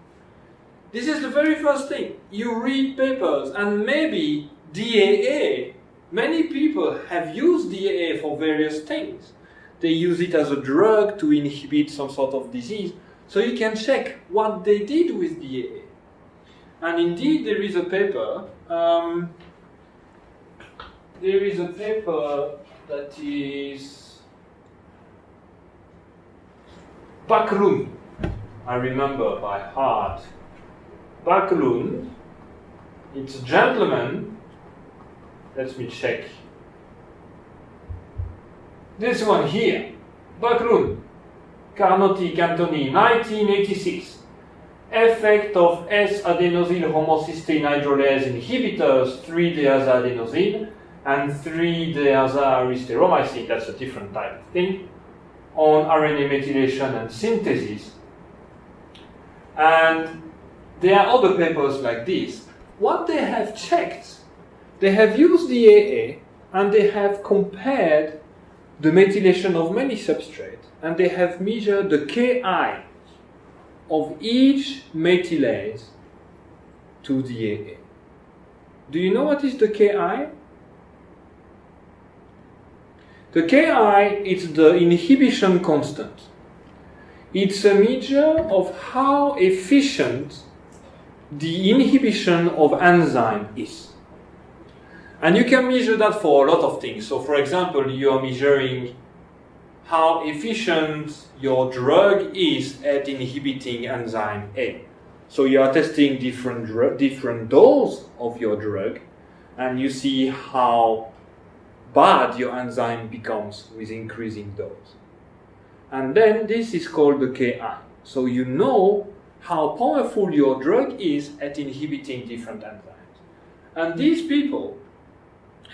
This is the very first thing. You read papers, and maybe DAA, many people have used DAA for various things. They use it as a drug to inhibit some sort of disease. So you can check what they did with DAA. And indeed, there is a paper. That is Backlund. I remember by heart. Backlund. It's a gentleman. Let me check. This one here. Backlund. Carnotti, Cantoni, 1986. Effect of S-adenosyl homocysteine hydrolase inhibitors, 3-deazoadenosine and 3-deazoarysteromycin, that's a different type of thing, on RNA methylation and synthesis. And there are other papers like this. What they have checked, they have used the AA and they have compared the methylation of many substrates, and they have measured the Ki of each methylase to the AA. Do you know what is the Ki? The Ki is the inhibition constant. It's a measure of how efficient the inhibition of enzyme is. And you can measure that for a lot of things. So for example, you are measuring how efficient your drug is at inhibiting enzyme A. So you are testing different doses of your drug, and you see how bad your enzyme becomes with increasing dose. And then this is called the Ki. So you know how powerful your drug is at inhibiting different enzymes. And these people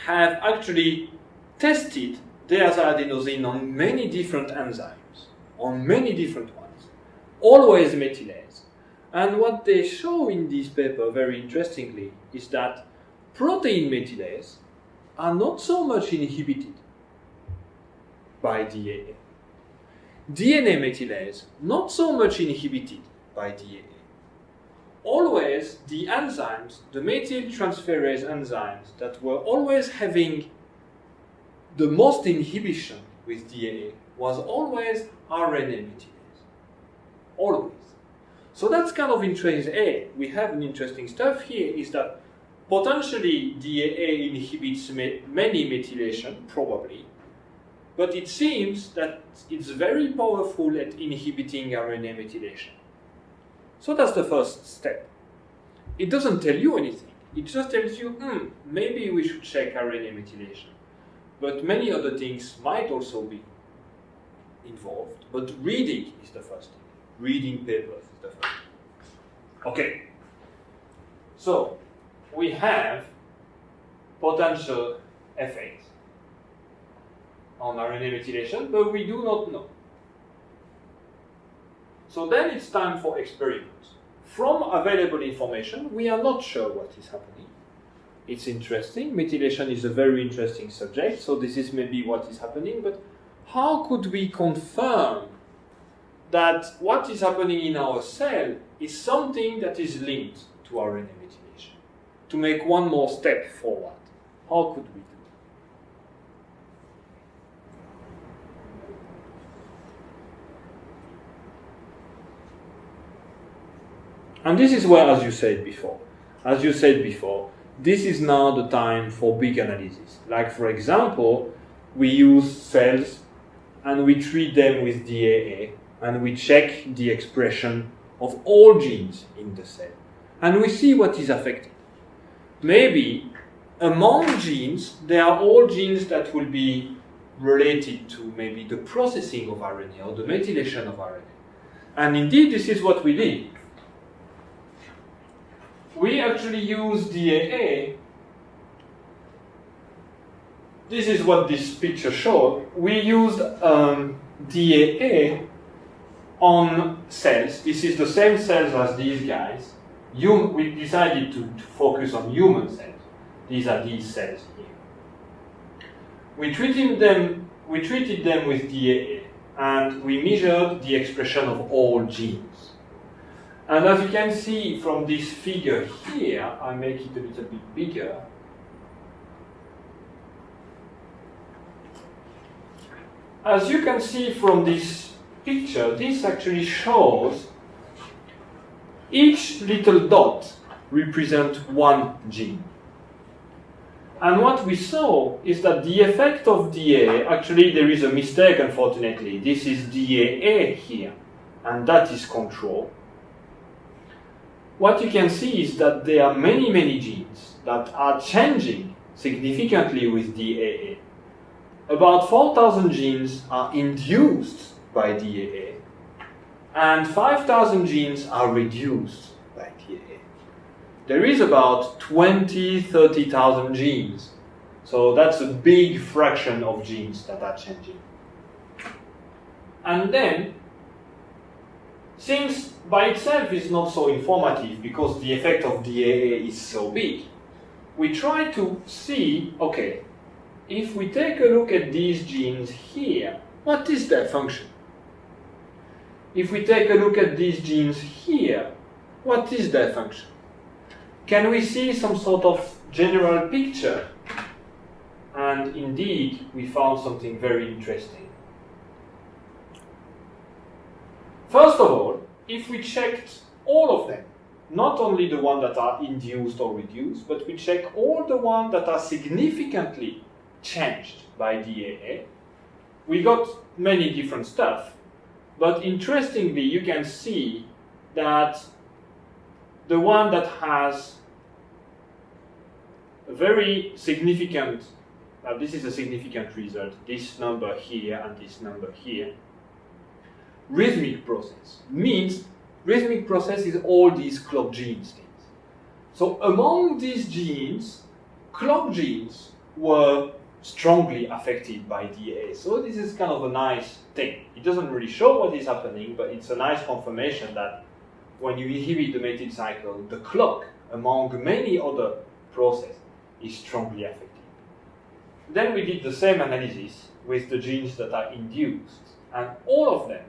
have actually tested deazoadenosine on many different enzymes, on many different ones, always methylase. And what they show in this paper, very interestingly, is that protein methylase are not so much inhibited by DAA. DNA methylase, not so much inhibited by DAA. Always the enzymes, the methyltransferase enzymes that were always having the most inhibition with DAA was always RNA methylase. Always. So that's kind of interesting. We have an interesting stuff here is that potentially DAA inhibits many methylation, probably, but it seems that it's very powerful at inhibiting RNA methylation. So that's the first step. It doesn't tell you anything. It just tells you, maybe we should check RNA methylation. But many other things might also be involved. But reading is the first thing. Reading papers is the first thing. Okay. So we have potential effects on RNA methylation, but we do not know. So then it's time for experiments. From available information, we are not sure what is happening. It's interesting. Methylation is a very interesting subject, so this is maybe what is happening, but how could we confirm that what is happening in our cell is something that is linked to RNA methylation? To make one more step forward, how could we do it? And this is where, as you said before, this is now the time for big analysis. Like, for example, we use cells and we treat them with DAA and we check the expression of all genes in the cell. And we see what is affected. Maybe among genes, there are all genes that will be related to maybe the processing of RNA or the methylation of RNA. And indeed, this is what we did. We actually used DAA. This is what this picture showed. We used DAA on cells. This is the same cells as these guys. We decided to focus on human cells. These are these cells here. We treated them with DAA, and we measured the expression of all genes. And as you can see from this figure here, I make it a little bit bigger. As you can see from this picture, this actually shows each little dot represents one gene. And what we saw is that the effect of DA, actually there is a mistake unfortunately, this is DAA here, and that is control. What you can see is that there are many genes that are changing significantly with DAA. About 4,000 genes are induced by DAA, and 5,000 genes are reduced by DAA. There is about 30,000 genes, so that's a big fraction of genes that are changing. And then, since by itself is not so informative because the effect of DAA is so big, we try to see, okay, if we take a look at these genes here, what is their function? If we take a look at these genes here, what is their function? Can we see some sort of general picture? And indeed, we found something very interesting. First of all, if we checked all of them, not only the ones that are induced or reduced, but we check all the ones that are significantly changed by DAA, we got many different stuff. But interestingly, you can see that the one that has a very significant, this is a significant result, this number here and this number here, rhythmic process means rhythmic process is all these clock genes things. So among these genes, clock genes were strongly affected by DA. So this is kind of a nice thing. It doesn't really show what is happening, but it's a nice confirmation that when you inhibit the mated cycle, the clock, among many other processes, is strongly affected. Then we did the same analysis with the genes that are induced, and all of them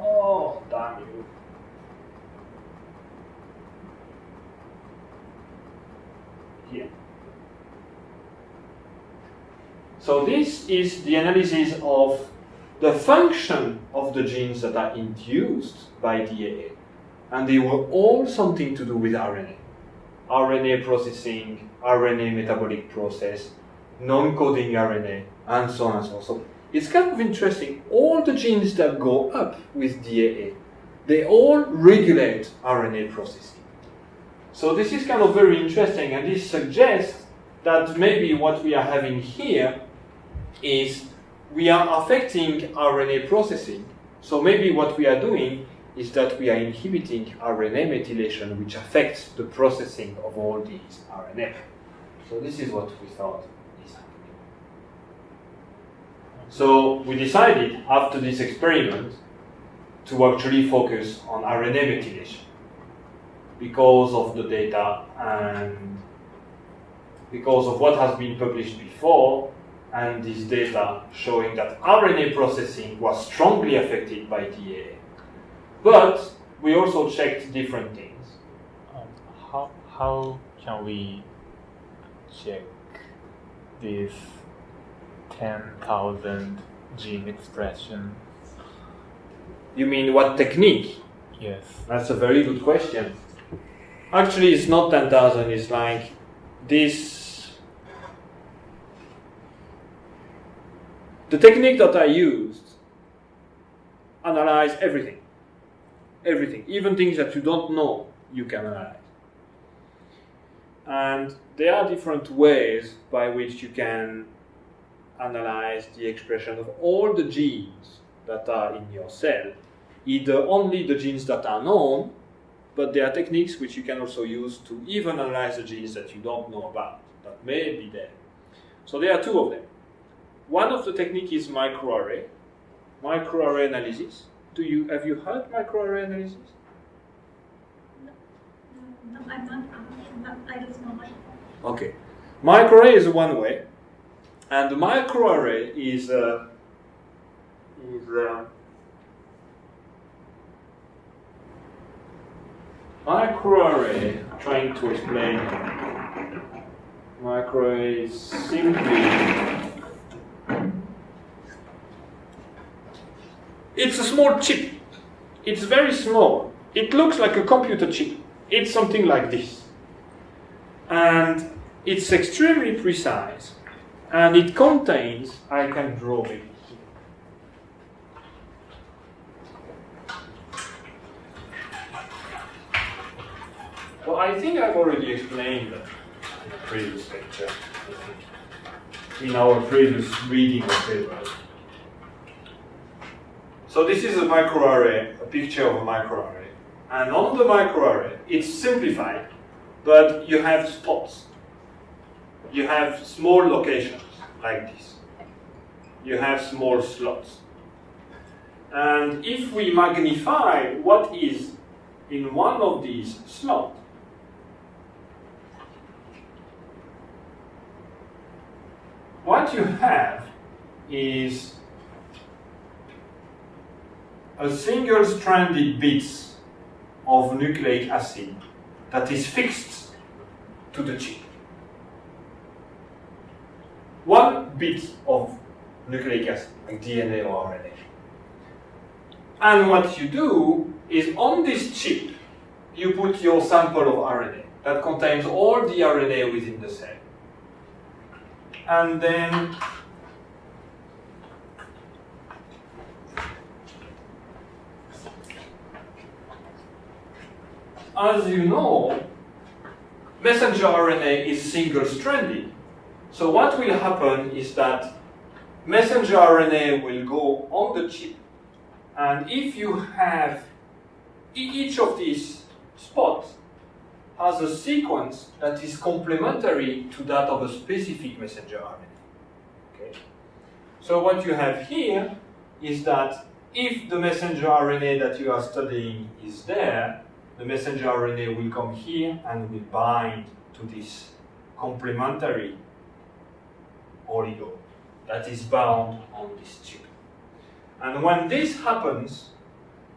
Oh, damn you. Here. So this is the analysis of the function of the genes that are induced by DAA. And they were all something to do with RNA. RNA processing, RNA metabolic process, non-coding RNA, and so on and so on. So it's kind of interesting. All the genes that go up with DAA, they all regulate RNA processing. So this is kind of very interesting, and this suggests that maybe what we are having here is we are affecting RNA processing. So maybe what we are doing is that we are inhibiting RNA methylation, which affects the processing of all these RNA. So this is what we thought is happening. So we decided after this experiment to actually focus on RNA methylation because of the data and because of what has been published before, and this data showing that RNA processing was strongly affected by DAA. But we also checked different things. How can we check this 10,000 gene expression? You mean what technique? Yes. That's a very good question. Actually, it's not 10,000, it's like this. The technique that I used analyze everything. Everything. Even things that you don't know, you can analyze. And there are different ways by which you can analyze the expression of all the genes that are in your cell, either only the genes that are known, but there are techniques which you can also use to even analyze the genes that you don't know about, that may be there. So there are two of them. One of the technique is microarray analysis. Have you heard microarray analysis? No, I'm not. I don't know much. Okay. Microarray is one way, and the microarray is microarray. Trying to explain. Microarray is simply it's a small chip. It's very small. It looks like a computer chip. It's something like this. And it's extremely precise. And it contains, I can draw maybe here. Well, I think I've already explained that in the previous lecture, in our previous reading of papers. So this is a microarray, a picture of a microarray. And on the microarray, it's simplified, but you have spots. You have small locations, like this. You have small slots. And if we magnify what is in one of these slots, what you have is a single-stranded bits of nucleic acid that is fixed to the chip. One bit of nucleic acid, like DNA or RNA. And what you do is on this chip, you put your sample of RNA that contains all the RNA within the cell. And then as you know, messenger RNA is single-stranded. So what will happen is that messenger RNA will go on the chip, and if you have each of these spots has a sequence that is complementary to that of a specific messenger RNA. Okay? So what you have here is that if the messenger RNA that you are studying is there, the messenger RNA will come here and will bind to this complementary oligo that is bound on this chip. And when this happens,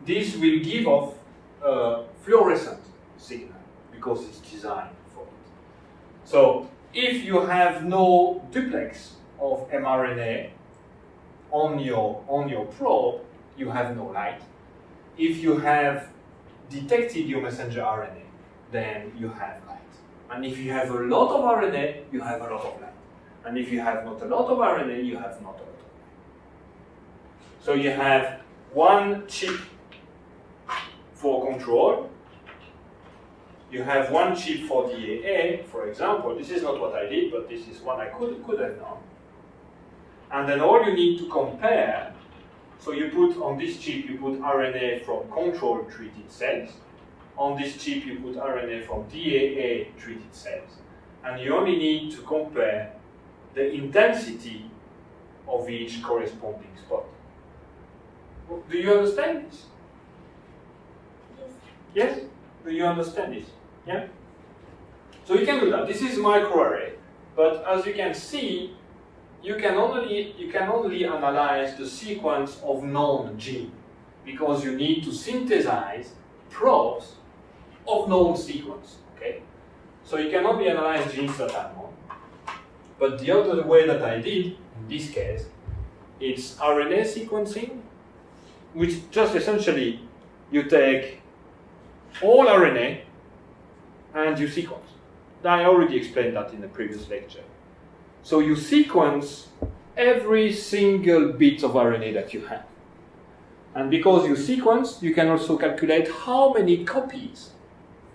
this will give off a fluorescent signal because it's designed for it. So if you have no duplex of mRNA on your probe, you have no light. If you have detected your messenger RNA, then you have light. And if you have a lot of RNA, you have a lot of light. And if you have not a lot of RNA, you have not a lot of light. So you have one chip for control. You have one chip for DAA, for example. This is not what I did, but this is what I could have done. And then all you need to compare, so you put on this chip, you put RNA from control treated cells. On this chip, you put RNA from DAA treated cells. And you only need to compare the intensity of each corresponding spot. Do you understand this? Yes. Yes? Do you understand this? Yeah? So you can do that. This is microarray. But as you can see, you can only analyze the sequence of known genes because you need to synthesize probes of known sequence. Okay? So you can only analyze genes that are known. But the other way that I did, in this case, it's RNA sequencing, which just essentially you take all RNA and you sequence. I already explained that in the previous lecture. So you sequence every single bit of RNA that you have. And because you sequence, you can also calculate how many copies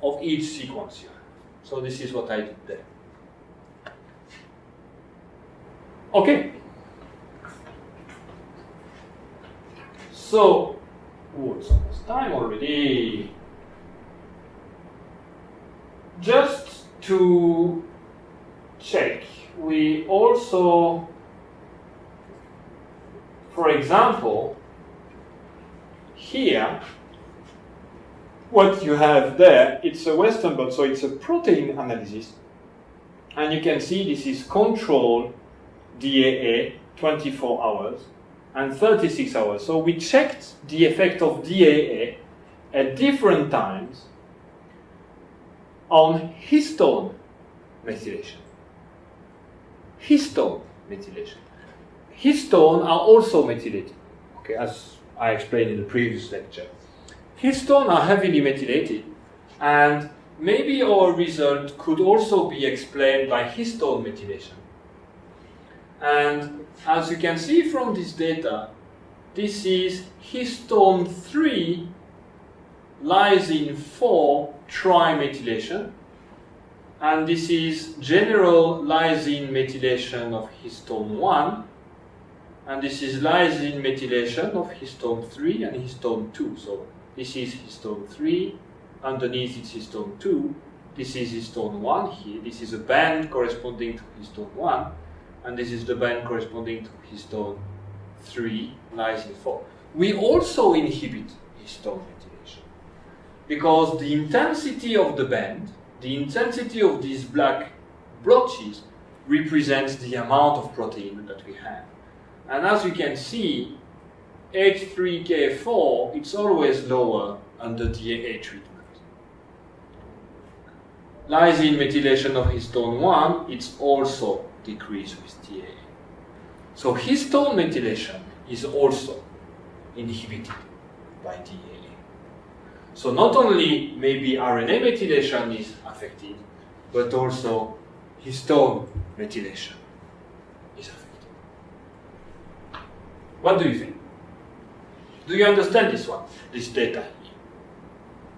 of each sequence you have. So this is what I did there. Okay. So, it's almost time already. Just to check, we also, for example, here, what you have there, it's a Western blot, so it's a protein analysis. And you can see this is control DAA 24 hours and 36 hours. So we checked the effect of DAA at different times on histone methylation. Histone methylation. Histone are also methylated, okay, as I explained in the previous lecture. Histone are heavily methylated, and maybe our result could also be explained by histone methylation. And as you can see from this data, this is histone 3 lysine 4 trimethylation, and this is general lysine methylation of histone 1, and this is lysine methylation of histone 3 and histone 2. So this is histone 3, underneath it's histone 2, this is histone 1 here, this is a band corresponding to histone 1, and this is the band corresponding to histone 3, lysine 4. We also inhibit histone methylation because the intensity of the band, the intensity of these black blotches represents the amount of protein that we have. And as you can see, H3K4, it's always lower under DAA treatment. Lysine methylation of histone 1, it's also decreased with DAA. So histone methylation is also inhibited by DAA. So not only maybe RNA methylation is affected, but also histone methylation is affected. What do you think? Do you understand this one, this data here?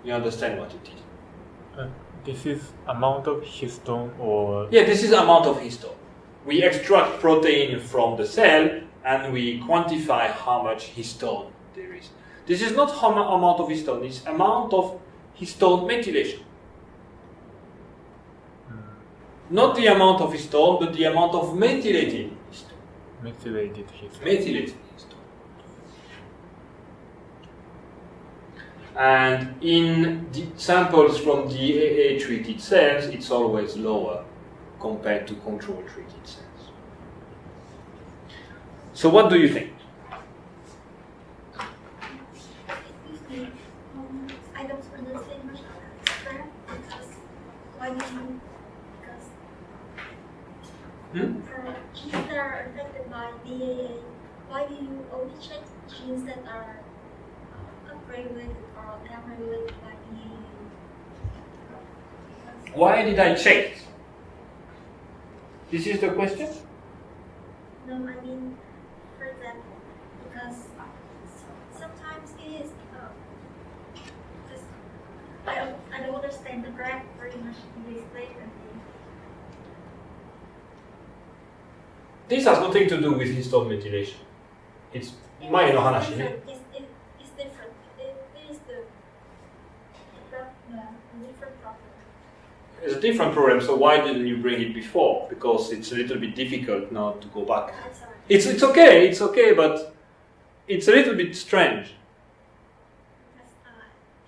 You understand what it is? This is amount of histone or... Yeah, this is amount of histone. We extract protein from the cell and we quantify how much histone there is. This is not amount of histone, it's amount of histone methylation. Not the amount of histone, but the amount of methylated histone. Methylated histone. Methylated histone. And in the samples from the AA treated cells, it's always lower compared to control treated cells. So what do you think? I don't understand much about this graph because why do you for genes that are affected by DAA, why do you only check genes that are upregulated or downregulated by DAA? Why did I check? This is the question? No, I mean, for example, because sometimes it is, just, I don't understand the graph very much in this way. This has nothing to do with histone methylation. It's Mai no hanashi. It's different. It is the different problem. It's a different program, so why didn't you bring it before? Because it's a little bit difficult now to go back. That's all right. It's okay, but it's a little bit strange. Because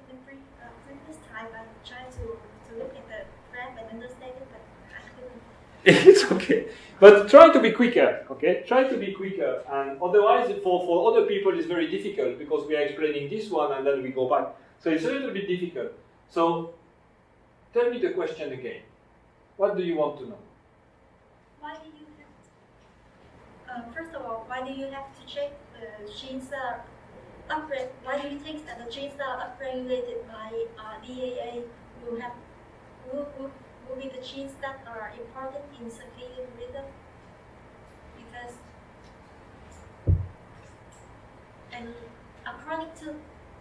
in the previous time, I tried to look at the graph and understand it, but I couldn't. It's okay. But try to be quicker, okay? Try to be quicker. And otherwise, for other people, it's very difficult because we are explaining this one and then we go back. So it's a little bit difficult. So tell me the question again. What do you want to know? Why do you have first of all, why do you have to check the genes that are why do you think that the genes that are upregulated by DAA will be the genes that are important in circadian rhythm? Because, and according to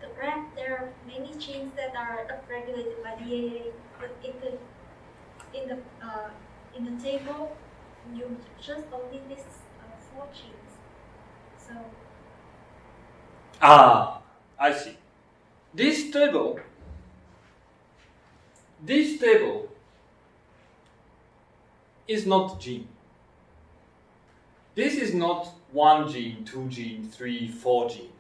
the graph, there are many genes that are upregulated by DAA, but in the table, you just only list 4 genes. So I see. This table is not gene. This is not 1 gene, 2 gene, 3, 4 gene.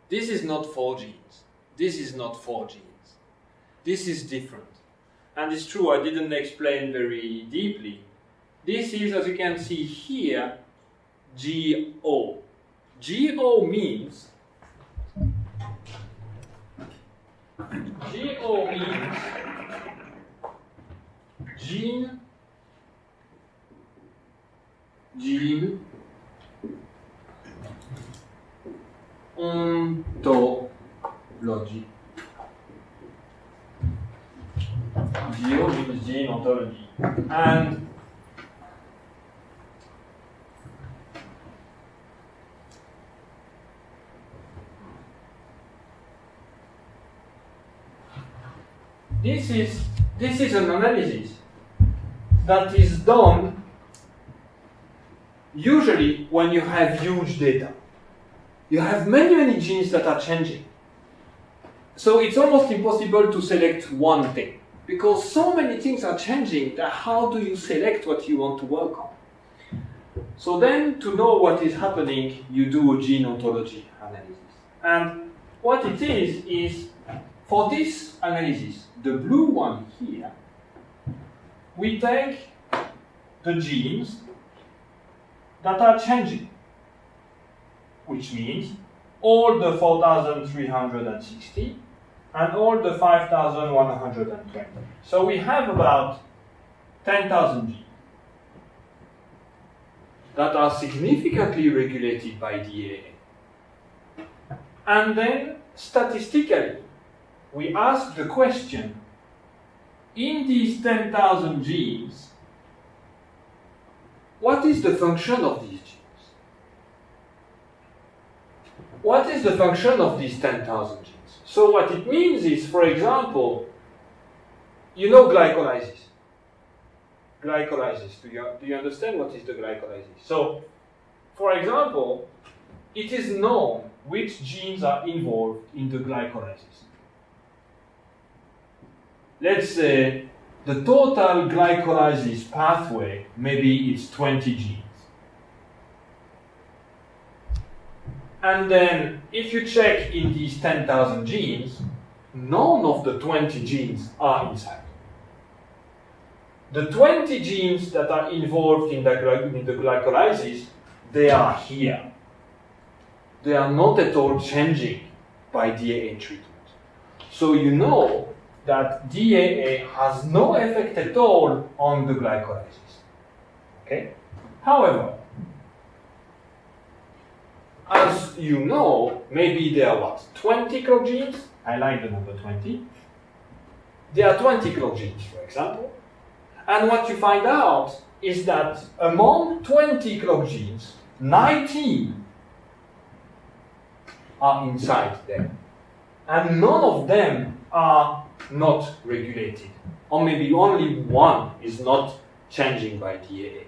This is not 4 genes. This is not 4 genes. This is different. And it's true, I didn't explain very deeply. This is, as you can see here, GO. GO means gene ontology. GO means gene ontology. And this is an analysis that is done usually when you have huge data. You have many genes that are changing. So it's almost impossible to select one thing because so many things are changing that how do you select what you want to work on? So then to know what is happening, you do a gene ontology analysis. And what it is for this analysis, the blue one here, we take the genes that are changing, which means all the 4,360 and all the 5,120. So we have about 10,000 genes that are significantly regulated by DAA. And then statistically, we ask the question, in these 10,000 genes, what is the function of these genes? What is the function of these 10,000 genes? So what it means is, for example, you know glycolysis. Glycolysis, do you understand what is the glycolysis? So, for example, it is known which genes are involved in the glycolysis. Let's say the total glycolysis pathway, maybe it's 20 genes. And then if you check in these 10,000 genes, none of the 20 genes are inside. The 20 genes that are involved in the glycolysis, they are here. They are not at all changing by DAA treatment. So you know that DAA has no effect at all on the glycolysis. Okay? However, as you know, maybe there are 20 clock genes? I like the number 20. There are 20 clock genes, for example. And what you find out is that among 20 clock genes, 19 are inside there. And none of them are not regulated. Or maybe only one is not changing by DAA.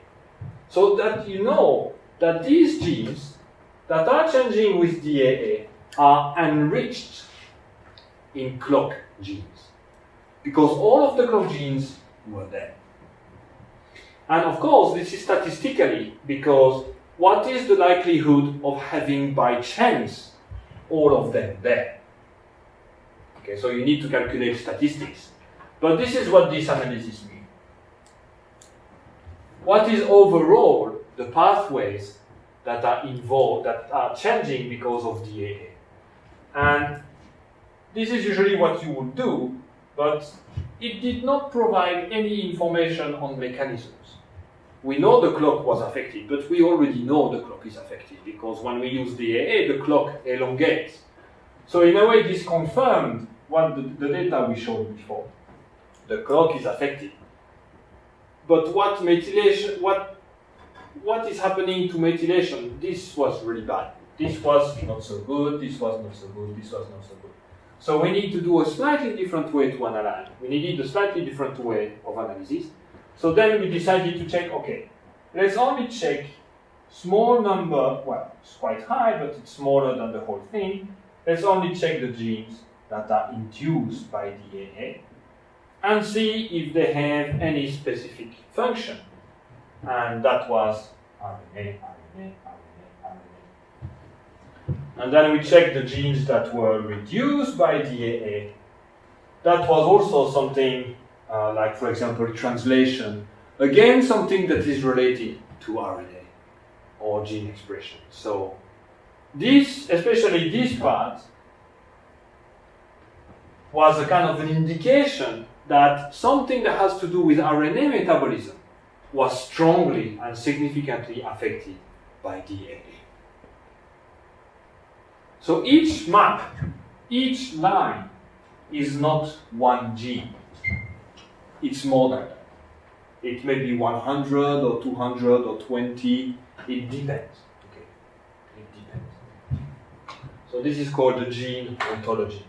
So that you know that these genes that are changing with DAA are enriched in clock genes. Because all of the clock genes were there. And of course, this is statistically because what is the likelihood of having by chance all of them there? Okay, so you need to calculate statistics. But this is what this analysis means. What is overall the pathways that are involved, that are changing because of DAA? And this is usually what you would do, but it did not provide any information on mechanisms. We know the clock was affected, but we already know the clock is affected because when we use DAA, the clock elongates. So in a way, this confirmed what the data we showed before. The clock is affected. But what methylation, what is happening to methylation? This was really bad. This was not so good, this was not so good, this was not so good. So we need to do a slightly different way to analyze. We needed a slightly different way of analysis. So then we decided to check, okay, let's only check small number, well, it's quite high, but it's smaller than the whole thing. Let's only check the genes that are induced by DAA and see if they have any specific function. And that was RNA, RNA, RNA, RNA. And then we checked the genes that were reduced by DAA. That was also something like, for example, translation. Again, something that is related to RNA or gene expression. So this, especially this part, was a kind of an indication that something that has to do with RNA metabolism was strongly and significantly affected by DAA. So each map, each line is not one gene. It's more than that. It may be 100 or 200 or 20. It depends. Okay, it depends. So this is called the gene ontology.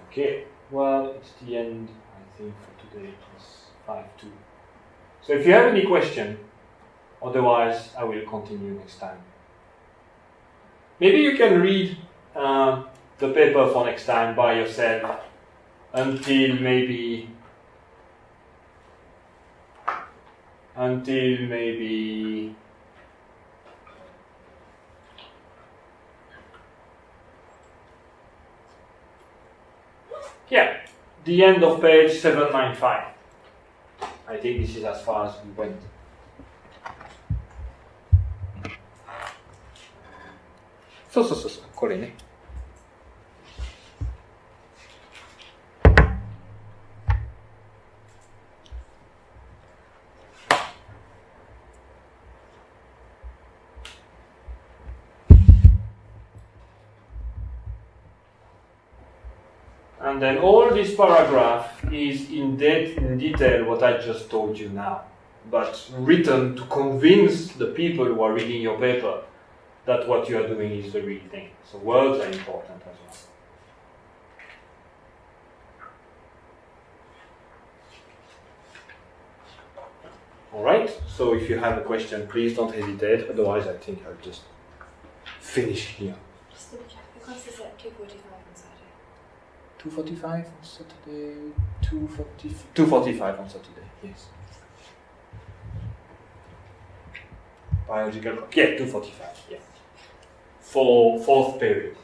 Okay, well, it's the end, I think, for today. It's 5-2. So if you have any question, otherwise I will continue next time. Maybe you can read the paper for next time by yourself until maybe yeah, the end of page 795. I think this is as far as we went. So, これね。And then all this paragraph is in detail what I just told you now, but written to convince the people who are reading your paper that what you are doing is the real thing. So words are important as well. Alright, so if you have a question, please don't hesitate, otherwise I think I'll just finish here. Just double check. The class is at 2:45 on Saturday. 2:45 on Saturday, 2:45 on Saturday, yes. Biological clock, yeah, 2:45, yeah. For fourth period.